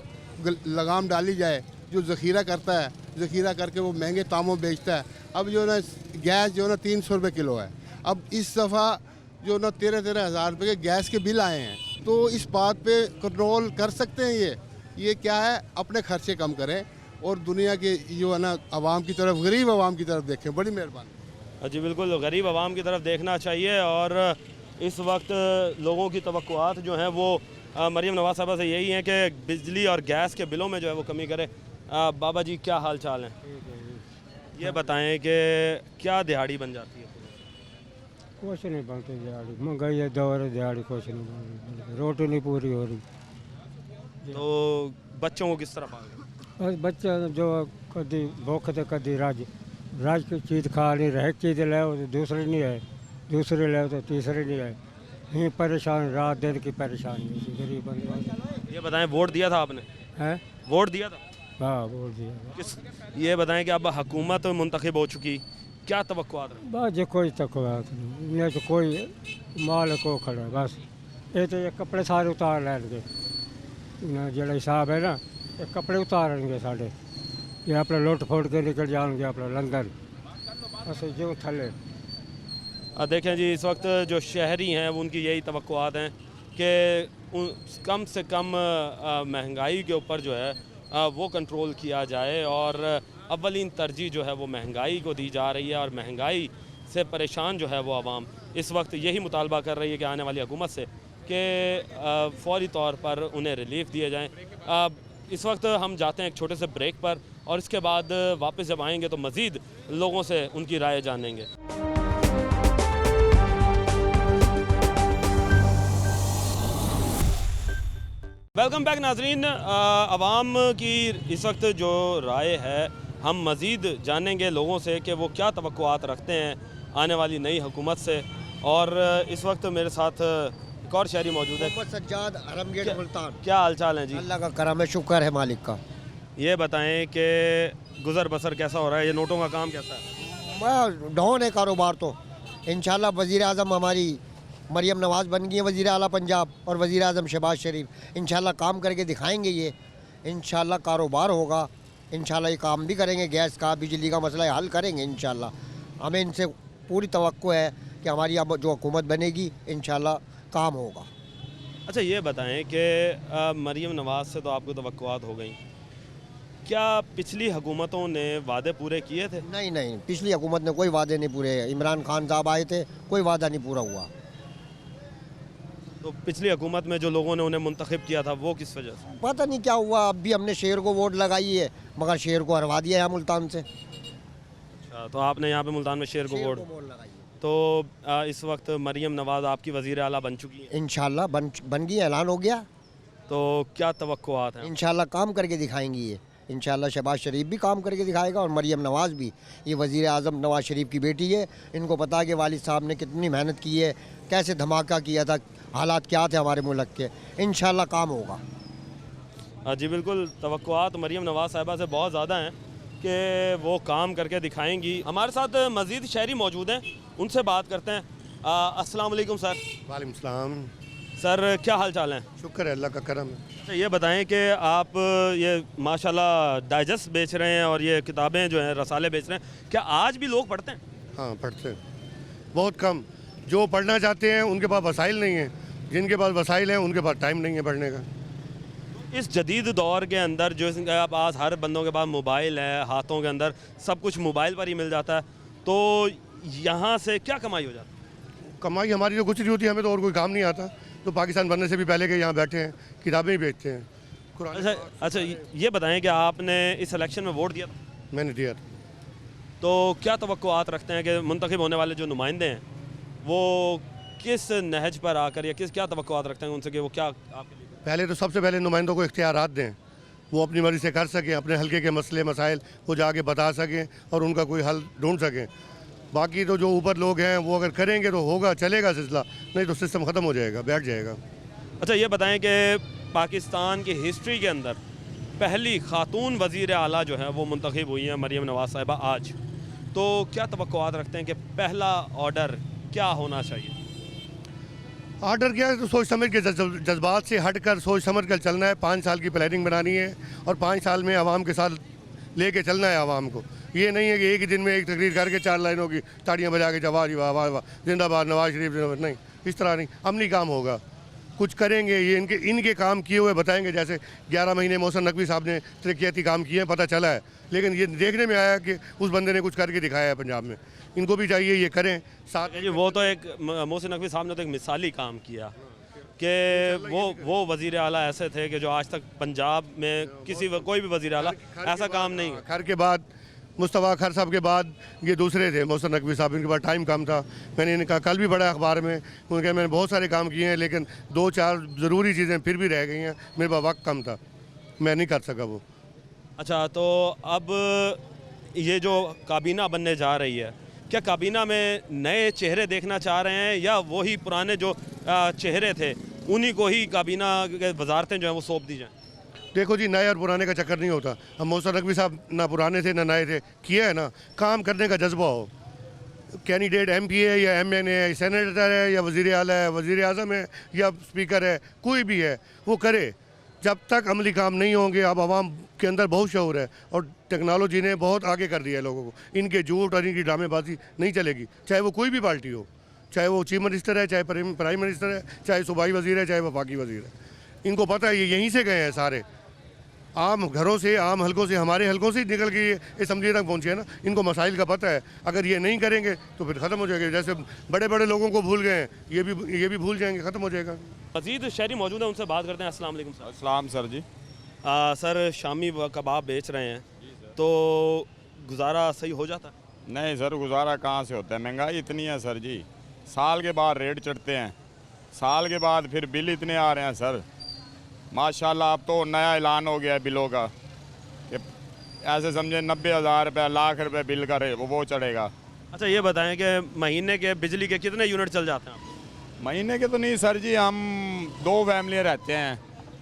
लगाम डाली जाए। जो ज़ख़ीरा करता है, ज़ख़ीरा करके वो महंगे दामों बेचता है। अब जो ना गैस जो ना 300 रुपये किलो है। अब इस दफ़ा जो ना 13-13 हज़ार रुपये के गैस के बिल आए हैं। तो इस बात पे कंट्रोल कर सकते हैं। ये क्या है, अपने खर्चे कम करें और दुनिया के जो है ना आवाम की तरफ, गरीब आवाम की तरफ देखें। बड़ी मेहरबानी। जी बिल्कुल, गरीब आवाम की तरफ देखना चाहिए। और इस वक्त लोगों की तवक्कुआत जो हैं वो मरीम नवाज़ साहबा से यही है कि बिजली और गैस के बिलों में जो है वो कमी करे। बाबा जी क्या हाल चाल हैं? ये बताएं कि क्या दिहाड़ी बन जाती है? कुछ नहीं बनती दिहाड़ी, महंगाई है, दौर है, दिहाड़ी कुछ नहीं बनती, रोटी नहीं पूरी हो रही। तो बच्चों को किस तरह पालोगे? बस बच्चे जो कभी भूख तो कभी राज की चीज़ खा नहीं रहे, चीज़ ले तो दूसरी नहीं है, दूसरी ले तो तीसरी नहीं है। यहीं परेशान, रात दिन की परेशानी है गरीब बंदे। ये बताएं, वोट दिया था आपने? हैं? वोट दिया था? हाँ वोट दिया। किस, ये बताएं कि अब हुकूमत मुंतखब हो चुकी, क्या तवक्कुआत है? बस जो कोई तकवात नहीं, नहीं तो कोई माल को खड़ा है बस। ये तो ये कपड़े सारे उतार लेंगे, जो हिसाब है ना, ये कपड़े उतारेंगे साढ़े, ये अपने लुट फोड़ के निकल जाएंगे अपना लंदन, बस जो थले। देखें जी, इस वक्त जो शहरी हैं वो उनकी यही तवक्कुआत हैं कि कम से कम महंगाई के ऊपर जो है वो कंट्रोल किया जाए। और अव्वलीन तरजीह जो है वो महंगाई को दी जा रही है। और महंगाई से परेशान जो है वो आवाम इस वक्त यही मुतालबा कर रही है कि आने वाली हुकूमत से कि फ़ौरी तौर पर उन्हें रिलीफ दिए जाएँ। इस वक्त हम जाते हैं एक छोटे से ब्रेक पर, और इसके बाद वापस जब आएंगे तो मज़ीद लोगों से उनकी राय जानेंगे। वेलकम बैक नाजरीन। आवाम की इस वक्त जो राय है, हम मज़ीद जानेंगे लोगों से कि वो क्या तवक्कुआत रखते हैं आने वाली नई हुकूमत से। और इस वक्त मेरे साथ एक और शहरी मौजूद है, सज्जाद हरमगेट मुल्तान। क्या हाल चाल है जी? अल्लाह का करम है, शुक्र है मालिक का। ये बताएं कि गुज़र बसर कैसा हो रहा है, ये नोटों का काम कैसा है? डाउन है कारोबार तो। इंशाल्लाह वज़ीर आज़म हमारी मरियम नवाज़ बन गई है वज़ीर आला पंजाब, और वज़ीर आज़म शहबाज शरीफ इंशाल्लाह काम करके दिखाएंगे। ये इंशाल्लाह कारोबार होगा, इंशाल्लाह ये काम भी करेंगे, गैस का बिजली का मसला हल करेंगे इंशाल्लाह। हमें इनसे पूरी तवक्को है कि हमारी अब जो हुकूमत बनेगी इंशाल्लाह काम होगा। अच्छा ये बताएं कि मरियम नवाज़ से तो आपको तवक्कुआत हो गई, क्या पिछली हुकूमतों ने वादे पूरे किए थे? नहीं नहीं, पिछली हुकूमत ने कोई वादे नहीं पूरे। इमरान खान साहब आए थे, कोई वादा नहीं पूरा हुआ। तो पिछली हुकूमत में जो लोगों ने उन्हें मुंतखब किया था वो किस वजह से? पता नहीं क्या हुआ। अब भी हमने शेर को वोट लगाई है, मगर शेर को हरवा दिया है मुल्तान से। अच्छा, तो आपने यहाँ पे मुल्तान में शेर को वोट लगाई। तो इस वक्त मरियम नवाज़ आपकी वज़ीर आला बन चुकी है? इंशाल्लाह बन गई, ऐलान हो गया। तो क्या तवक्कुआत है? इंशाल्लाह काम करके दिखाएंगी ये। इंशाल्लाह शहबाज शरीफ भी काम करके दिखाएगा और मरियम नवाज़ भी। ये वज़ीर आज़म नवाज़ शरीफ की बेटी है, इनको पता है कि वालिद साहब ने कितनी मेहनत की है, कैसे धमाका किया था, हालात क्या थे हमारे मुल्क के। इंशाल्लाह काम होगा। जी बिल्कुल, तवक्कुआत मरियम नवाज़ साहिबा से बहुत ज़्यादा हैं कि वो काम करके दिखाएंगी। हमारे साथ मज़ीद शहरी मौजूद हैं, उनसे बात करते हैं। अस्सलाम वालेकुम सर। वालेकुम सलाम। सर क्या हाल चाल हैं? शुक्र है, अल्लाह का करम है। अच्छा ये बताएं कि आप ये माशाल्लाह डाइजेस्ट बेच रहे हैं और ये किताबें जो हैं रसाले बेच रहे हैं, क्या आज भी लोग पढ़ते हैं? हाँ पढ़ते हैं, बहुत कम। जो पढ़ना चाहते हैं उनके पास वसाइल नहीं है, जिनके पास वसाइल हैं उनके पास टाइम नहीं है पढ़ने का। इस जदीद दौर के अंदर जो आप आज हर बंदों के पास मोबाइल है, हाथों के अंदर सब कुछ मोबाइल पर ही मिल जाता है, तो यहाँ से क्या कमाई हो जाती है? कमाई हमारी जो गुजरी होती है, हमें तो और कोई काम नहीं आता। तो पाकिस्तान बनने से भी पहले के यहाँ बैठे हैं, किताबें ही बेचते हैं। अच्छा ये बताएं कि आपने इस इलेक्शन में वोट दिया था? मैंने दिया था। तो क्या तवक्कुआत रखते हैं कि मुंतखब होने वाले जो नुमाइंदे हैं वो किस नहज पर आकर या क्या तवक्कुआत रखते हैं उनसे कि वो क्या आपके लिए? पहले तो सबसे पहले नुमाइंदों को इख्तियारात दें, वो अपनी मर्ज़ी से कर सकें, अपने हल्के के मसले मसाइल वो जाके बता सकें और उनका कोई हल ढूंढ सकें। बाकी तो जो ऊपर लोग हैं वो अगर करेंगे तो होगा, चलेगा सिलसिला, नहीं तो सिस्टम ख़त्म हो जाएगा, बैठ जाएगा। अच्छा ये बताएं कि पाकिस्तान की हिस्ट्री के अंदर पहली खातून वज़ीर आला जो है वो मुंतखब हुई हैं मरीम नवाज़ साहिबा आज, तो क्या तवक्कुआत रखते हैं कि पहला ऑर्डर क्या होना चाहिए? ऑर्डर क्या है तो सोच समझ के जज्बात से हट कर सोच समझ कर चलना है। 5 साल की प्लानिंग बनानी है और 5 साल में आवाम के साथ लेके चलना है आवाम को। ये नहीं है कि एक ही दिन में एक तकरीर करके 4 लाइनों की ताड़ियाँ बजा के वाह जी वाह वाह वाह जिंदाबाद नवाज शरीफ जिंदाबाद, नहीं, इस तरह नहीं। अमली काम होगा, कुछ करेंगे, ये इनके काम किए हुए बताएंगे। जैसे 11 महीने मोहसिन नकवी साहब ने तरक्याती काम किए हैं, पता चला है, लेकिन ये देखने में आया कि उस बंदे ने कुछ करके दिखाया है पंजाब में। इनको भी चाहिए ये करें साथ। जी वो तो एक मोहसिन नकवी साहब ने तो एक मिसाली काम किया कि वो वज़ीर आला ऐसे थे कि जो आज तक पंजाब में कोई भी वज़ीर आला ऐसा काम नहीं। खर के बाद मुस्तफ़ा खर साहब के बाद ये दूसरे थे मोहसिन नकवी साहब, इनके पास टाइम कम था। मैंने इनका कल भी पढ़ा अखबार में, उनके मैंने बहुत सारे काम किए हैं लेकिन 2-4 ज़रूरी चीज़ें फिर भी रह गई हैं। मेरे पास वक्त कम था, मैं नहीं कर सका वो। अच्छा तो अब ये जो काबीना बनने जा रही है, क्या काबीना में नए चेहरे देखना चाह रहे हैं या वही पुराने जो चेहरे थे उन्हीं को ही काबीना के वजारतें जो हैं वो सौंप दी जाएँ? देखो जी, नए और पुराने का चक्कर नहीं होता। अब मोहसिन नकवी साहब ना पुराने थे ना नए थे, किया है ना, काम करने का जज्बा हो। कैंडिडेट MP है या MN है, सेनेटर है या वज़ीर आला है, वज़ीर आज़म है या स्पीकर है, कोई भी है, वो करे। जब तक अमली काम नहीं होंगे, अब आवाम के अंदर बहुत शऊर है और टेक्नोलॉजी ने बहुत आगे कर दिया है लोगों को। इनके झूठ और इनकी ड्रामेबाजी नहीं चलेगी, चाहे वो कोई भी पार्टी हो, चाहे वो चीफ मिनिस्टर है, चाहे प्राइम मिनिस्टर है, चाहे सूबाई वज़ीर है, चाहे वफाकी वज़ीर है। इनको पता है, ये यहीं से गए हैं सारे, आम घरों से, आम हलकों से, हमारे हलकों से निकल के ये असम्बली तक पहुँचे हैं ना। इनको मसाइल का पता है, अगर ये नहीं करेंगे तो फिर ख़त्म हो जाएगा। जैसे बड़े बड़े लोगों को भूल गए हैं, ये भी भूल जाएंगे, ख़त्म हो जाएगा। मज़ीद शहरी मौजूद है, उनसे बात करते हैं। अस्सलाम वालेकुम सर। अस्सलाम सर जी। सर शामी कबाब बेच रहे हैं तो गुजारा सही हो जाता है? नहीं सर, गुजारा कहाँ से होता है, महंगाई इतनी है सर जी। साल के बाद रेट चढ़ते हैं, साल के बाद फिर बिल इतने आ रहे हैं सर। माशाल्लाह अब तो नया ऐलान हो गया है बिलों का कि ऐसे समझे 90,000 रुपये, लाख रुपए बिल का वो चढ़ेगा। अच्छा ये बताएं कि महीने के बिजली के कितने यूनिट चल जाते हैं? महीने के तो नहीं सर जी, हम 2 फैमिलियाँ रहते हैं,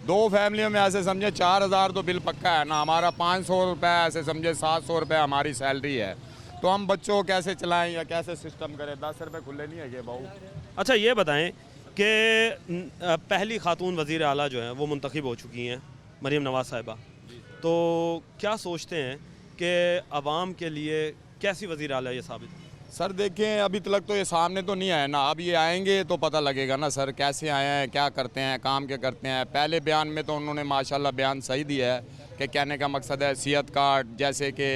2 फैमिलियों में ऐसे समझे 4,000 तो बिल पक्का है ना। हमारा 500 रुपये ऐसे समझे 700 रुपये हमारी सैलरी है, तो हम बच्चों को कैसे चलाएं या कैसे सिस्टम करें? 10 रुपये खुले नहीं है बहू। अच्छा ये बताएं कि पहली खातून वज़ीर आला जो है वो मुंतखब हो चुकी हैं मरीम नवाज़ साहिबा, तो क्या सोचते हैं कि आवाम के लिए कैसी वज़ीर आला ये साबित? सर देखें, अभी तक तो ये सामने तो नहीं आया ना, अब ये आएंगे तो पता लगेगा ना सर कैसे आए हैं, क्या करते हैं, काम क्या करते हैं। पहले बयान में तो उन्होंने माशाल्लाह बयान सही दिया है कि कहने का मकसद है सेहत कार्ड, जैसे कि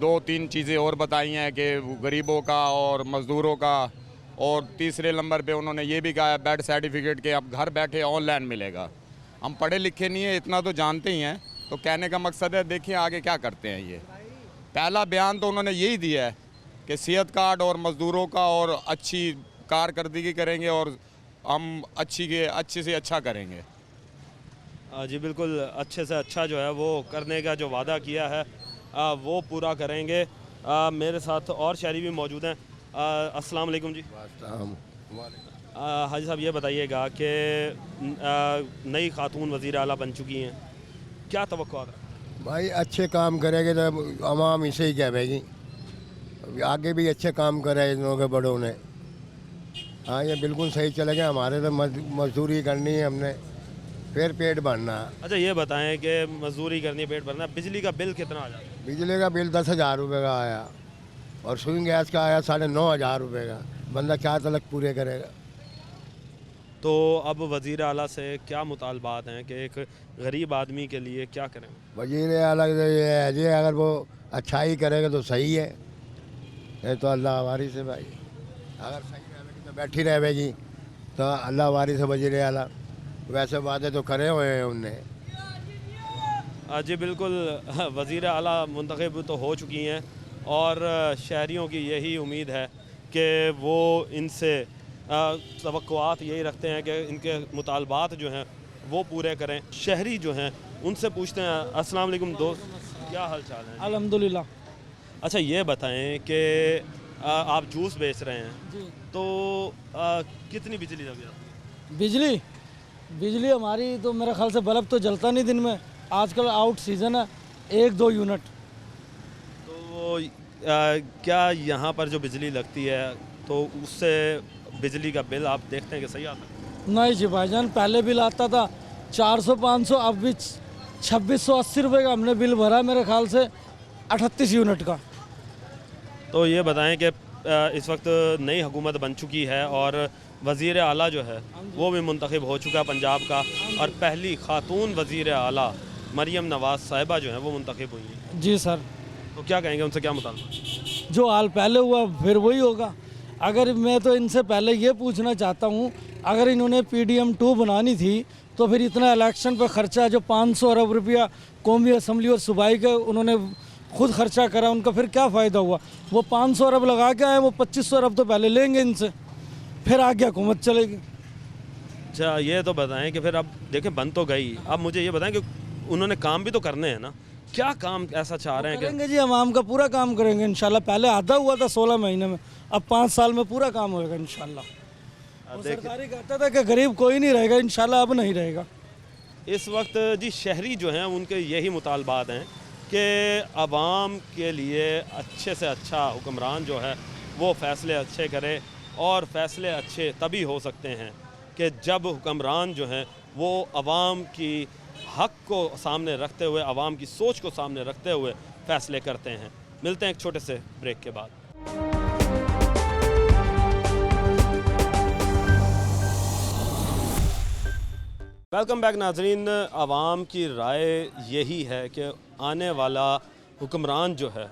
2-3 चीज़ें और बताई हैं कि गरीबों का और मज़दूरों का, और तीसरे नंबर पे उन्होंने ये भी कहा है बेड सर्टिफिकेट के अब घर बैठे ऑनलाइन मिलेगा। हम पढ़े लिखे नहीं है, इतना तो जानते ही हैं, तो कहने का मकसद है देखिए आगे क्या करते हैं। ये पहला बयान तो उन्होंने यही दिया है कि सेहत कार्ड और मज़दूरों का और अच्छी कारकर्दगी करेंगे और हम अच्छे से अच्छा करेंगे। जी बिल्कुल, अच्छे से अच्छा जो है वो करने का जो वादा किया है वो पूरा करेंगे। मेरे साथ और शहरी भी मौजूद हैं। अस्सलाम वालेकुम जी। हाजी साहब ये बताइएगा कि नई खातून वज़ीर आला बन चुकी हैं, क्या तवक्कुआत है? भाई अच्छे काम करेंगे तो आवाम इसे ही कहेगी, आगे भी अच्छे काम करे इन लोगों के बड़ों ने। हाँ ये बिल्कुल सही चलेगा, हमारे तो मजदूरी करनी है हमने, फिर पेट भरना। अच्छा ये बताएं कि मजदूरी करनी है, पेट भरना, बिजली का बिल कितना आ जाता है? बिजली का बिल 10,000 रुपये का आया और सुई गैस का आया 9,500 रुपये का। बंदा 4 तलक पूरे करेगा। तो अब वज़ीर आला से क्या मुतालबात हैं कि एक गरीब आदमी के लिए क्या करें? वज़ीर आला ये है जी, अगर वो अच्छाई करेगा तो सही है, ये तो अल्लाह वारिस है भाई। अगर सही रहेगी तो बैठी रहेगी, तो अल्लाह वारिस है वज़ीर आला। वैसे वादे तो करे हुए हैं उनने। जी बिल्कुल, वज़ीर आला मुंतखब तो हो चुकी हैं और शहरियों की यही उम्मीद है कि वो इनसे तवक्कुआत यही रखते हैं कि इनके मुतालबात जो हैं वो पूरे करें। शहरी जो हैं उनसे पूछते हैं। अस्सलाम वालेकुम दोस्त, क्या हाल चाल है? अल्हम्दुलिल्लाह। अच्छा ये बताएं कि आप जूस बेच रहे हैं जी, तो कितनी बिजली लग जाती है? बिजली बिजली हमारी तो मेरे ख्याल से बल्ब तो जलता नहीं दिन में, आजकल आउट सीज़न है, 1-2 यूनिट। तो क्या यहाँ पर जो बिजली लगती है तो उससे बिजली का बिल आप देखते हैं कि सही आता है? नहीं जी भाईजान, पहले बिल आता था 400-500, अब भी 2680 रुपये का हमने बिल भरा मेरे ख्याल से 38 यूनिट का। तो ये बताएं कि इस वक्त नई हुकूमत बन चुकी है और वज़ीर आला जो है वो भी मुंतखब हो चुका है पंजाब का, और पहली खातून वज़ीर आला मरियम नवाज़ साहिबा जो है वो मुंतखब हुई हैं। जी सर। तो क्या कहेंगे, उनसे क्या मुतालबा? जो हाल पहले हुआ फिर वही होगा। अगर मैं तो इनसे पहले ये पूछना चाहता हूँ, अगर इन्होंने PDM 2 बनानी थी तो फिर इतना इलेक्शन पर ख़र्चा जो 500 अरब रुपया कौमी असम्बली और सूबाई के उन्होंने खुद खर्चा करा, उनका फिर क्या फ़ायदा हुआ? वो 500 अरब लगा के आए, वो 2500 अरब तो पहले लेंगे इनसे, फिर आगे हुकूमत चलेगी। अच्छा, ये तो बताएं कि फिर अब देखें बन तो गई, अब मुझे ये बताएं कि उन्होंने काम भी तो करने हैं ना, क्या काम ऐसा चाह रहे हैं? करेंगे जी, हम आम का पूरा काम करेंगे इंशाल्लाह। पहले आधा हुआ था 16 महीने में, अब 5 साल में पूरा काम होगा इंशाल्लाह। सरकारी कहता था कि गरीब कोई नहीं रहेगा, इंशाल्लाह अब नहीं रहेगा। इस वक्त जी शहरी जो हैं उनके यही मुतालबात हैं कि आवाम के लिए अच्छे से अच्छा हुक्मरान जो है वो फ़ैसले अच्छे करे, और फ़ैसले अच्छे तभी हो सकते हैं कि जब हुक्मरान जो हैं वो आवाम की हक़ को सामने रखते हुए, आवाम की सोच को सामने रखते हुए फ़ैसले करते हैं। मिलते हैं एक छोटे से ब्रेक के बाद। वेलकम बैक नाजरीन। आवाम की राय यही है कि आने वाला हुक्मरान जो है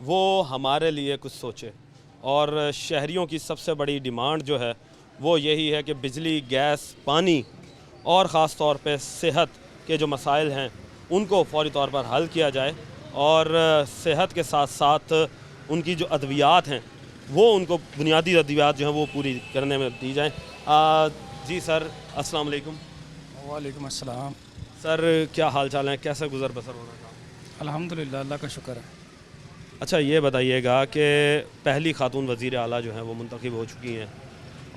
वो हमारे लिए कुछ सोचे, और शहरियों की सबसे बड़ी डिमांड जो है वो यही है कि बिजली, गैस, पानी और ख़ास तौर पे सेहत के जो मसाइल हैं उनको फौरी तौर पर हल किया जाए, और सेहत के साथ साथ उनकी जो अद्वियात हैं वो उनको बुनियादी अद्वियात जो हैं वो पूरी करने में दी जाएँ। जी सर, अस्सलाम वालेकुम। वालेकुम अस्सलाम। सर क्या हाल चाल है, कैसा गुज़र बसर हो रहा है? अल्हम्दुलिल्लाह, अल्लाह का शुक्र है। अच्छा, ये बताइएगा कि पहली खातून वज़ीर आला जो हैं वो मुंतखब हो चुकी हैं,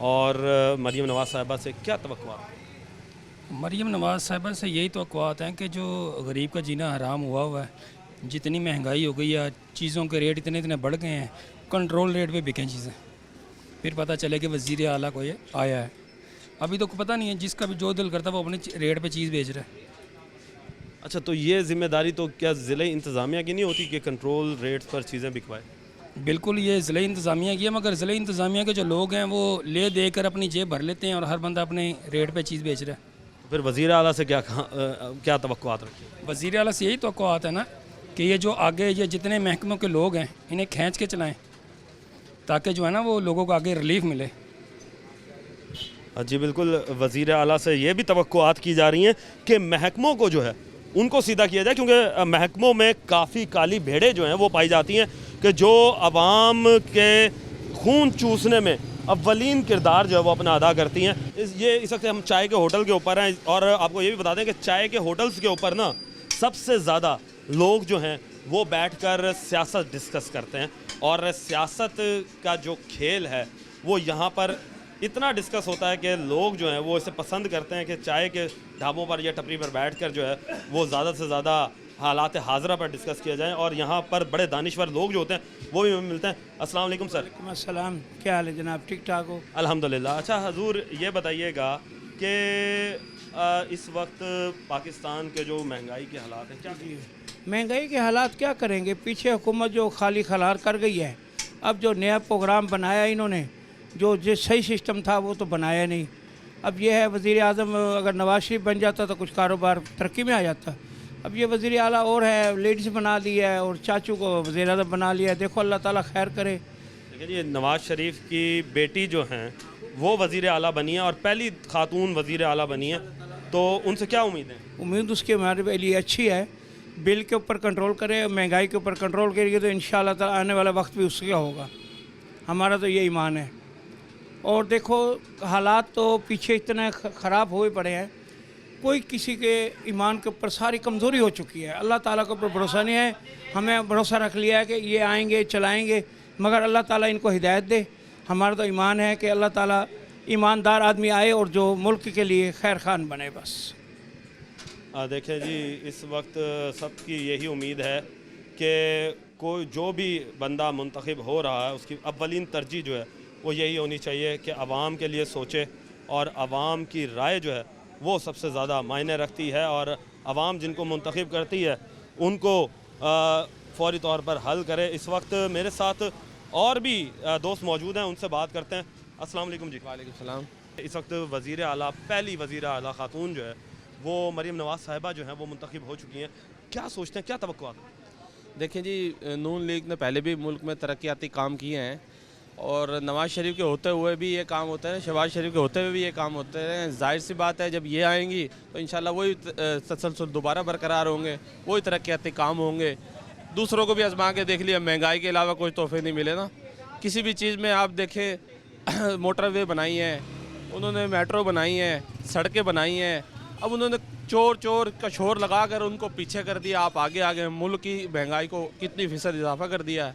और मरियम नवाज़ साहिबा से क्या तवक्कुआत? मरियम नवाज़ साहिबा से यही तवक्कुआत हैं कि जो गरीब का जीना हराम हुआ है, जितनी महंगाई हो गई है, चीज़ों के रेट इतने बढ़ गए हैं, कंट्रोल रेट पे बिकें चीज़ें, फिर पता चले कि वज़ीर आला को ये आया है। अभी तो पता नहीं है, जिसका भी जो दिल करता है वो अपने रेट पे चीज़ बेच रहा है। अच्छा, तो ये ज़िम्मेदारी तो क्या ज़िले इंतज़ामिया की नहीं होती कि कंट्रोल रेट्स पर चीज़ें बिकवाए? बिल्कुल, ये ज़िले इंतज़ामिया की है, मगर ज़िले इंतज़ामिया के जो लोग हैं वो ले दे कर अपनी जेब भर लेते हैं और हर बंदा अपने रेट पे चीज़ बेच रहा है। फिर वज़ीर आला से क्या तवक्कुआत रखी? वज़ीर आला से यही तवक्कुआत है ना कि ये जो आगे ये जितने महकमों के लोग हैं इन्हें खींच के चलाएँ, ताकि जो है ना वो लोगों को आगे रिलीफ मिले। जी बिल्कुल, वज़ीर आला से ये भी तवक्कुआत की जा रही हैं कि महकमों को जो है उनको सीधा किया जाए, क्योंकि महकमों में काफ़ी काली भेड़ें जो हैं वो पाई जाती हैं कि जो आवाम के खून चूसने में अव्वलीन किरदार जो है वो अपना अदा करती हैं। इस वक्त हम चाय के होटल के ऊपर हैं, और आपको ये भी बता दें कि चाय के होटल्स के ऊपर ना सबसे ज़्यादा लोग जो हैं वो बैठकर सियासत डिस्कस करते हैं, और सियासत का जो खेल है वो यहाँ पर इतना डिस्कस होता है कि लोग जो हैं वो इसे पसंद करते हैं कि चाय के ढाबों पर या टपरी पर बैठकर जो है वो ज़्यादा से ज़्यादा हालात हाज़रा पर डिस्कस किया जाए, और यहाँ पर बड़े दानिश्वर लोग जो होते हैं वो भी हमें मिलते हैं। अस्सलाम वालेकुम सर। अस्सलाम, क्या हाल है जनाब? ठीक ठाक हो? अल्हम्दुलिल्लाह। अच्छा हजूर, ये बताइएगा कि इस वक्त पाकिस्तान के जो महंगाई के हालात हैं, क्या महंगाई के हालात क्या करेंगे? पीछे हुकूमत जो खाली खलार कर गई है, अब जो नया प्रोग्राम बनाया इन्होंने, जो सही सिस्टम था वो तो बनाया नहीं। अब ये है वज़ीर आज़म अगर नवाज शरीफ बन जाता तो कुछ कारोबार तरक्की में आ जाता। अब ये वज़ीर आला और है, लेडीज़ बना दिया है और चाचू को वज़ीर आज़म बना लिया है। देखो अल्लाह ताला खैर करे। लेकिन ये नवाज शरीफ की बेटी जो हैं वो वज़ीर आला बनी है और पहली खातून वज़ीर आला बनी है, तो उनसे क्या उम्मीद है? उम्मीद उसके हमारे लिए अच्छी है। बिल के ऊपर कंट्रोल करे, महंगाई के ऊपर कंट्रोल करेगी तो इंशाअल्लाह ताला आने वाला वक्त भी उसका होगा। हमारा तो ये ईमान है। और देखो हालात तो पीछे इतने ख़राब हुए पड़े हैं, कोई किसी के ईमान के ऊपर सारी कमज़ोरी हो चुकी है। अल्लाह ताला के ऊपर भरोसा नहीं है। हमें भरोसा रख लिया है कि ये आएंगे चलाएंगे, मगर अल्लाह ताला इनको हिदायत दे। हमारा तो ईमान है कि अल्लाह ताला ईमानदार आदमी आए और जो मुल्क के लिए खैर खान बने बस। देखें जी, इस वक्त सबकी यही उम्मीद है कि कोई जो भी बंदा मुंतखब हो रहा है उसकी अव्वलीन तरजीह जो है वो यही होनी चाहिए कि आवाम के लिए सोचे, और आवाम की राय जो है वो सबसे ज़्यादा मायने रखती है, और आवाम जिनको मुंतखब करती है उनको फ़ौरी तौर पर हल करे। इस वक्त मेरे साथ और भी दोस्त मौजूद हैं, उनसे बात करते हैं। अस्सलाम वालेकुम जी। वालेकुम सलाम। इस वक्त वज़ीर आला, पहली वज़ीर आला खातून जो है वो मरीम नवाज़ साहिबा जो हैं वो मुंतखब हो चुकी हैं, क्या सोचते हैं, क्या तवक्कुआत है? देखें जी, नून लीग ने पहले भी मुल्क में तरक्याती काम किए हैं, और नवाज़ शरीफ के होते हुए भी ये काम होते हैं, शहबाज शरीफ के होते हुए भी ये काम होते हैं। जाहिर सी बात है जब ये आएंगी तो इंशाल्लाह वही तसलसल दोबारा बरकरार होंगे, वही तरक्याती काम होंगे। दूसरों को भी आजमा के देख लिया, महंगाई के अलावा कोई तोहफे नहीं मिले ना किसी भी चीज़ में। आप देखें मोटरवे बनाई है उन्होंने, मेट्रो बनाई है, सड़कें बनाई हैं, अब उन्होंने चोर चोर का शोर लगा कर उनको पीछे कर दिया। आप आगे आगे मुल्क की महंगाई को कितनी फ़ीसद इजाफा कर दिया है।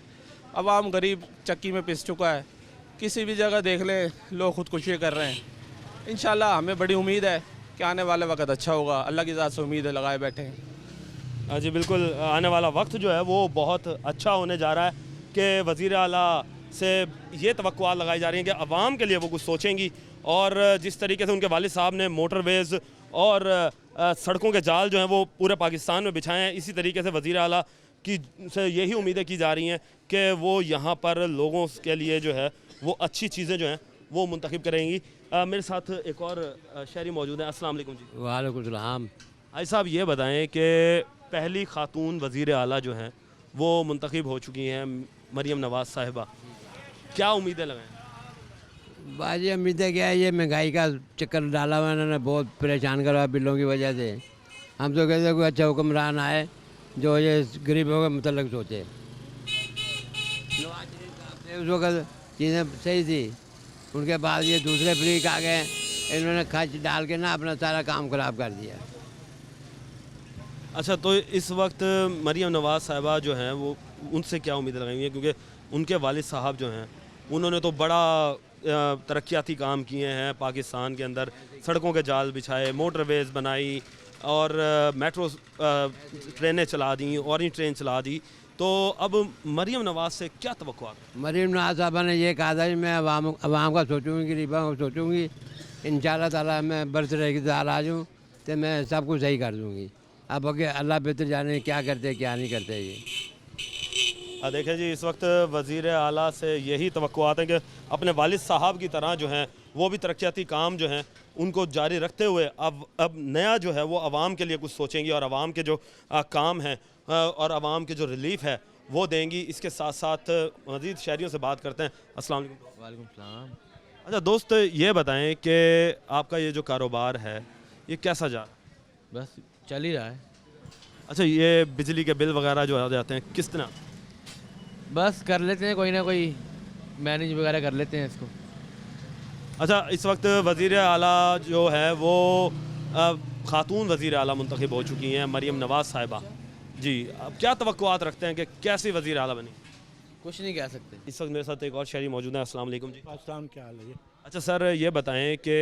अब आम गरीब चक्की में पिस चुका है, किसी भी जगह देख लें लोग ख़ुदकुशी कर रहे हैं। इंशाल्लाह हमें बड़ी उम्मीद है कि आने वाला वक्त अच्छा होगा, अल्लाह की ज़ात से उम्मीद है, लगाए बैठे हैं। जी बिल्कुल, आने वाला वक्त जो है वो बहुत अच्छा होने जा रहा है कि वज़ीर आला से ये तवक्कुआत लगाई जा रही हैं कि आवाम के लिए वो कुछ सोचेंगी, और जिस तरीके से उनके वालिद साहब ने मोटरवेज़ और सड़कों के जाल जो हैं वो पूरे पाकिस्तान में बिछाए हैं, इसी तरीके से वज़ीर आला की से यही उम्मीदें की जा रही हैं कि वो यहाँ पर लोगों के लिए जो है वो अच्छी चीज़ें जो हैं वो मुंतखब करेंगी। मेरे साथ एक और शहरी मौजूद हैं। अस्सलाम वालेकुम जी। वालेकुम सलाम। भाई साहब, ये बताएं कि पहली खातून वज़ीर आला जो हैं वो मुंतखब हो चुकी हैं, मरीम नवाज़ साहिबा, क्या उम्मीदें लगाएं? बाजी उम्मीदें क्या है, ये महंगाई का चक्कर डाला हुआ इन्होंने, बहुत परेशान करा बिलों की वजह से। हम तो कहते हैं कोई अच्छा हुक्मरान आए जो ये गरीबों के मतलब सोचे। नवाज शरीफ साहब से उस वक्त चीज़ें सही थी, उनके बाद ये दूसरे फ्रीक आ गए, इन्होंने खर्च डाल के ना अपना सारा काम ख़राब कर दिया। अच्छा, तो इस वक्त मरीम नवाज़ साहिबा जो हैं वो उनसे क्या उम्मीदें लगाई हुई हैं, क्योंकि उनके वालिद साहब जो हैं उन्होंने तो बड़ा तरक्याती काम किए हैं पाकिस्तान के अंदर, सड़कों के जाल बिछाए, मोटरवेज़ बनाई और मेट्रो ट्रेनें चला दी, ऑरेंज ट्रेन चला दी। तो अब मरीम नवाज़ से क्या तवक्कुआत है? मरीम नवाज़ साहबा ने ये कहा था कि मैं अवाम का सोचूंगी, गरीबों का सोचूंगी, इंशाल्लाह ताला मैं बरसरे की दाल आ जाऊँ तो मैं सब कुछ सही कर दूँगी। अब आगे अल्लाह बेहतर जाने क्या करते क्या नहीं करते। ये देखें जी, इस वक्त वज़ीर आला से यही तवक्कुआत है कि अपने वालिद साहब की तरह जो हैं वो भी तरक्याती काम जो हैं उनको जारी रखते हुए अब नया जो है वो आवाम के लिए कुछ सोचेंगी, और आवाम के जो काम हैं और आवाम के जो रिलीफ है वो देंगी। इसके साथ साथ मज़ीद शहरियों से बात करते हैं। अस्सलाम वालेकुम। वालेकुम सलाम। अच्छा दोस्त, ये बताएं कि आपका ये जो कारोबार है ये कैसा जा रहा है? बस चल ही रहा है। अच्छा, ये बिजली के बिल वगैरह जो आ जाते हैं किस तरह? बस कर लेते हैं, कोई ना कोई मैनेज वगैरह कर लेते हैं इसको। अच्छा, इस वक्त वज़ीर आला जो है वो खातून वज़ीर आला मुंतखब हो चुकी हैं, मरीम नवाज़ साहिबा जी। अब क्या तवक्कुआत रखते हैं कि कैसी वज़ीर आला बनी? कुछ नहीं कह सकते। इस वक्त मेरे साथ एक और शहरी मौजूद हैं। अस्सलाम वालेकुम जी। अस्सलाम, क्या हाल है? अच्छा सर, ये बताएं कि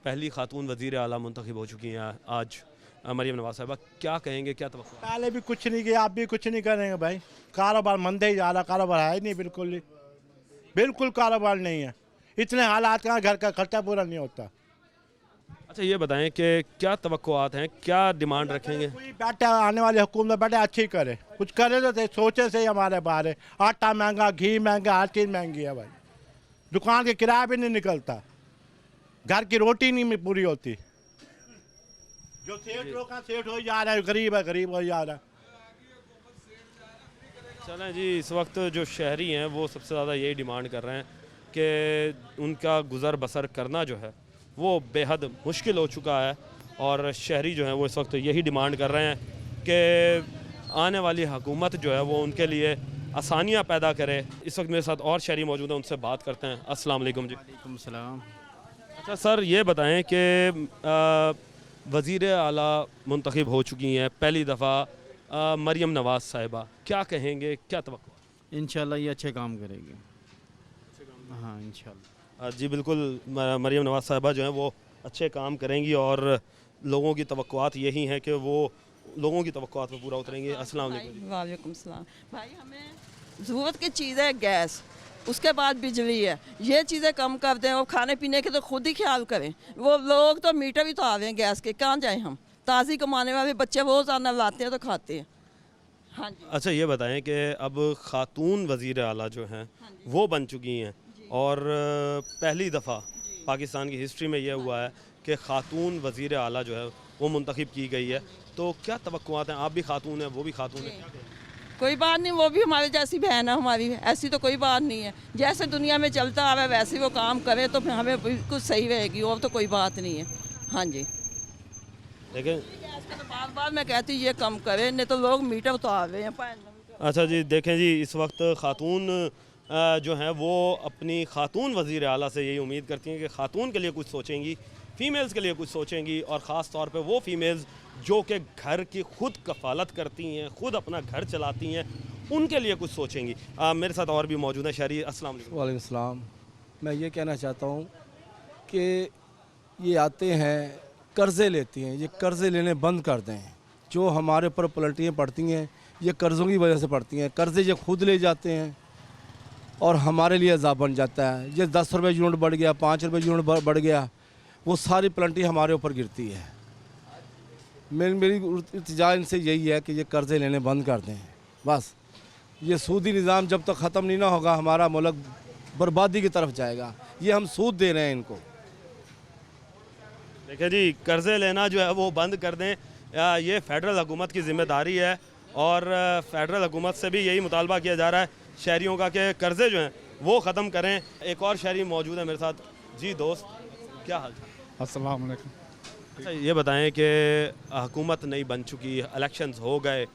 पहली खातून वज़ीर आला मुंतखब हो चुकी हैं आज मरीम नवाज़ साहिबा, क्या कहेंगे, क्या तवक्कुआत? पहले भी कुछ नहीं किया, आप भी कुछ नहीं करेंगे भाई। कारोबार मंदे ही जा रहा, कारोबार है ही नहीं, बिल्कुल कारोबार नहीं है। इतने हालात का घर का खर्चा पूरा नहीं होता। अच्छा, ये बताएं कि क्या तवक्कुआत हैं, क्या डिमांड रखेंगे? कोई बैठे आने वाली हुकूमत बैठे अच्छी करे, कुछ करे तो सोचे से ही हमारे बाहर है। आटा महंगा, घी महंगा, हर चीज़ महंगी है भाई। दुकान के किराया भी नहीं निकलता, घर की रोटी नहीं पूरी होती। जो सेठ लोग का सेठ हो जा रहा है, गरीब है गरीब हो जा रहा है। चलें जी, इस वक्त जो शहरी हैं वो सबसे ज़्यादा यही डिमांड कर रहे हैं कि उनका गुज़र बसर करना जो है वो बेहद मुश्किल हो चुका है, और शहरी जो हैं वो इस वक्त यही डिमांड कर रहे हैं कि आने वाली हुकूमत जो है वो उनके लिए आसानियाँ पैदा करे। इस वक्त मेरे साथ और शहरी मौजूद हैं, उनसे बात करते हैं। अस्सलाम वालेकुम जी। वालेकुम सलाम। अच्छा सर, ये बताएं कि वज़ीर आला मुंतखब हो चुकी हैं पहली दफ़ा मरीम नवाज़ साहिबा, क्या कहेंगे, क्या तवक्कुआत? इंशाल्लाह ये अच्छे काम करेगी। हाँ इंशाल्लाह। जी बिल्कुल, मरीम नवाज़ साहिबा जो हैं वो अच्छे काम करेंगी और लोगों की तवक्कुआत यही हैं कि वो लोगों की तवक्कुआत में पूरा उतरेंगे। अस्सलाम वालेकुम। वालेकुम सलाम। भाई हमें ज़रूरत की चीज़ है गैस, उसके बाद बिजली है, ये चीज़ें कम कर दें और खाने पीने के तो खुद ही ख्याल करें। वो लोग तो मीटर भी तो आ रहे हैं गैस के, कहाँ जाएं हम? ताज़ी कमाने वाले बच्चे रोज़ाना लाते हैं तो खाते हैं। हाँ जी। अच्छा ये बताएं कि अब ख़ातून वज़ीर आला जो हैं वो बन चुकी हैं और पहली दफ़ा पाकिस्तान की हिस्ट्री में यह हुआ है कि ख़ातून वज़ीर आला जो है वो मुंतखब की गई है, तो क्या तवक्कुआत हैं? आप भी ख़ातून हैं, वो भी ख़ातून है, कोई बात नहीं, वो भी हमारे जैसी बहन है हमारी, ऐसी तो कोई बात नहीं है। जैसे दुनिया में चलता आ रहा है वैसे वो काम करे तो फिर हमें बिल्कुल सही रहेगी, और तो कोई बात नहीं है। हाँ जी, लेकिन तो बार बार मैं कहती हूँ ये कम करे, नहीं तो लोग मीटर तो आ रहे हैं। अच्छा जी, देखें जी, इस वक्त ख़ातून जो हैं वो अपनी ख़ातून वज़ीर आला से यही उम्मीद करती हैं कि ख़ातून के लिए कुछ सोचेंगी, फ़ीमेल्स के लिए कुछ सोचेंगी, और ख़ास तौर पे वो फ़ीमेल्स जो कि घर की खुद कफ़ालत करती हैं, खुद अपना घर चलाती हैं, उनके लिए कुछ सोचेंगी। मेरे साथ और भी मौजूद है शहरी। अस्सलाम वालेकुम। वालेकुम सलाम। मैं ये कहना चाहता हूँ कि ये आते हैं कर्ज़े लेती हैं, ये कर्ज़े लेने बंद कर दें। जो हमारे ऊपर पलटियाँ पड़ती हैं ये कर्ज़ों की वजह से पड़ती हैं। कर्ज़े ये खुद ले जाते हैं और हमारे लिए अज़ाब बन जाता है। ये 10 रुपये यूनिट बढ़ गया, 5 रुपये यूनिट बढ़ गया, वो सारी पलटी हमारे ऊपर गिरती है। मेरी इल्तिजा इनसे यही है कि ये कर्ज़े लेने बंद कर दें। बस ये सूदी निज़ाम जब तक ख़त्म नहीं ना होगा हमारा मुल्क बर्बादी की तरफ जाएगा। ये हम सूद दे रहे हैं इनको। देखिए जी, कर्ज़े लेना जो है वो बंद कर दें, ये फ़ेडरल हुकूमत की ज़िम्मेदारी है और फ़ेडरल हुकूमत से भी यही मुतालबा किया जा रहा है शहरियों का कि कर्ज़े जो हैं वो ख़त्म करें। एक और शहरी मौजूद है मेरे साथ। जी दोस्त, क्या हाल? अस्सलाम वालेकुम। अच्छा ये बताएं कि हुकूमत नई बन चुकी है, इलेक्शंस हो गए,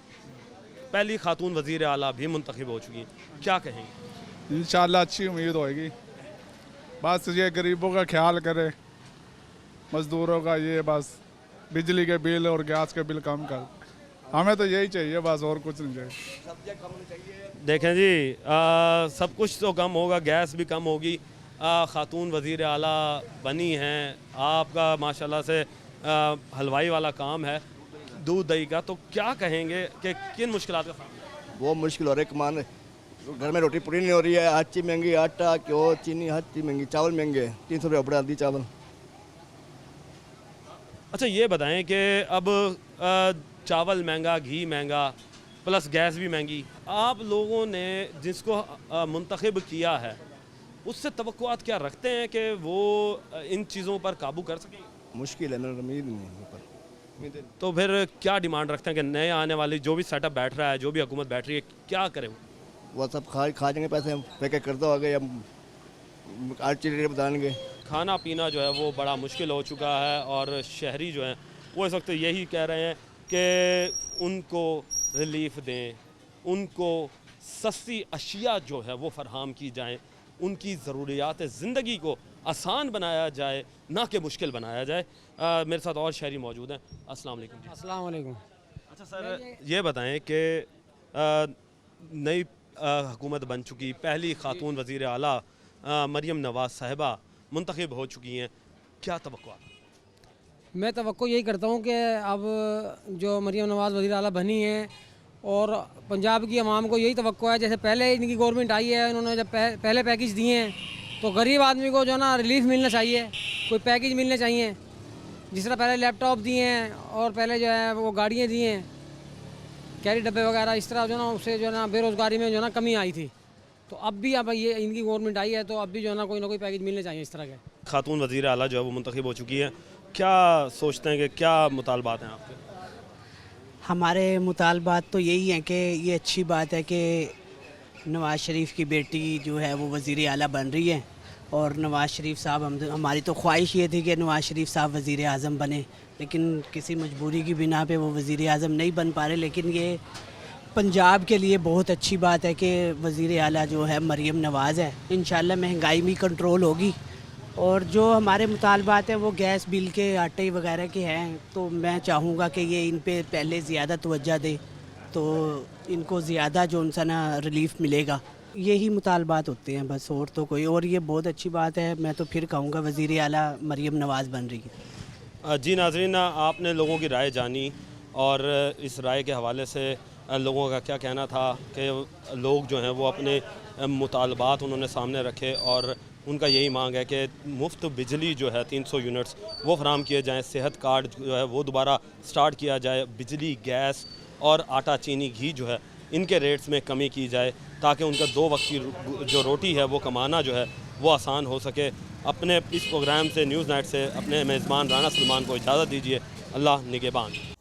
पहली खातून वज़ीर आला भी मुंतखब हो चुकी हैं, क्या कहेंगे? इंशाअल्लाह अच्छी उम्मीद होएगी। बस ये गरीबों का ख्याल करे, मज़दूरों का, ये बस बिजली के बिल और गैस के बिल कम कर, हमें तो यही चाहिए बस, और कुछ नहीं चाहिए। देखें जी, सब कुछ तो कम होगा, गैस भी कम होगी। खातून वज़ीर आला बनी हैं, आपका माशाल्लाह से हलवाई वाला काम है, दूध दही का, तो क्या कहेंगे कि किन मुश्किलात का सामना? बहुत मुश्किल हो रहा है कमाने, घर में रोटी पूरी नहीं हो रही है, हर चीज़ महंगी, आटा घ्यो चीनी हर चीज़ महंगी, चावल महंगे, 300 रुपये बढ़ा दी चावल। अच्छा ये बताएं कि अब चावल महंगा, घी महंगा, प्लस गैस भी महंगी, आप लोगों ने जिसको मुंतखब किया है उससे तवक्कुआत क्या रखते हैं कि वो इन चीज़ों पर काबू कर सकें? मुश्किल है, मेरा उम्मीद नहीं। तो फिर क्या डिमांड रखते हैं कि नए आने वाली जो भी सेटअप बैठ रहा है, जो भी हुकूमत बैठ रही है, क्या करें? वो सब खा जाएंगे, पैसे पैकेट कर दो आगे, हर चीज़ रेट बताएंगे। खाना पीना जो है वो बड़ा मुश्किल हो चुका है और शहरी जो हैं वो इस वक्त यही कह रहे हैं कि उनको रिलीफ दें, उनको सस्ती अशिया जो है वो फरहम की जाएँ, उनकी ज़रूरियात ज़िंदगी को आसान बनाया जाए, ना कि मुश्किल बनाया जाए। मेरे साथ और शहरी मौजूद हैं। अस्सलाम वालेकुम। अस्सलाम वालेकुम। अच्छा सर ये बताएं कि नई हुकूमत बन चुकी, पहली खातून वज़ीर आला मरीम नवाज़ साहिबा मुंतखब हो चुकी हैं, क्या तवक्कुआत? मैं तवक्को यही करता हूँ कि अब जो मरीम नवाज़ वज़ीर आला बनी है और पंजाब की आवाम को यही तवक्को है, जैसे पहले इनकी गवर्नमेंट आई है, इन्होंने जब पहले पैकेज दिए हैं तो गरीब आदमी को जो ना रिलीफ मिलना चाहिए, कोई पैकेज मिलने चाहिए। जिस तरह पहले लैपटॉप दिए हैं और पहले जो है वो गाड़ियाँ दी हैं, कैरी डब्बे वगैरह, इस तरह जो ना उससे जो ना बेरोज़गारी में जो ना कमी आई थी। तो अब भी अब ये इनकी गवर्नमेंट आई है तो अब भी जो है ना कोई पैकेज मिलने चाहिए इस तरह के। खातून वज़ीर आला जो है वो मुंतखब हो चुकी है, क्या सोचते हैं कि क्या मुतालबात हैं आपके? हमारे मुतालबात तो यही हैं कि ये अच्छी बात है कि नवाज़ शरीफ की बेटी जो है वो वज़ीर आला बन रही है और नवाज़ शरीफ साहब हमारी तो ख्वाहिश ये थी कि नवाज़ शरीफ साहब वज़ीर आज़म बने, लेकिन किसी मजबूरी की बिना पे वो वज़ीर आज़म नहीं बन पा रहे। लेकिन ये पंजाब के लिए बहुत अच्छी बात है कि वज़ीर आला जो है मरीम नवाज़ है। इंशाल्लाह महंगाई भी कंट्रोल होगी और जो हमारे मुतालबात हैं वो गैस बिल के, आटे वगैरह के हैं, तो मैं चाहूँगा कि ये इन पे पहले ज़्यादा तवज्जो दे तो इनको ज़्यादा जो उनसा ना रिलीफ मिलेगा। यही मुतालबात होते हैं बस, और तो कोई, और ये बहुत अच्छी बात है। मैं तो फिर कहूँगा वज़ीर आला मरीम नवाज़ बन रही है। जी नाज़रीन, आपने लोगों की राय जानी और इस राय के हवाले से लोगों का क्या कहना था कि लोग जो हैं वो अपने मुतालबात उन्होंने सामने रखे और उनका यही मांग है कि मुफ्त बिजली जो है 300 यूनिट्स वो फराम किए जाएँ, सेहत कार्ड जो है वो दोबारा स्टार्ट किया जाए, बिजली, गैस और आटा, चीनी, घी जो है इनके रेट्स में कमी की जाए ताकि उनका 2 वक्त की जो रोटी है वो कमाना जो है वो आसान हो सके। अपने इस प्रोग्राम से, न्यूज़ नाइट से, अपने मेज़बान राना सलमान को इजाज़त दीजिए। अल्लाह निगहबान।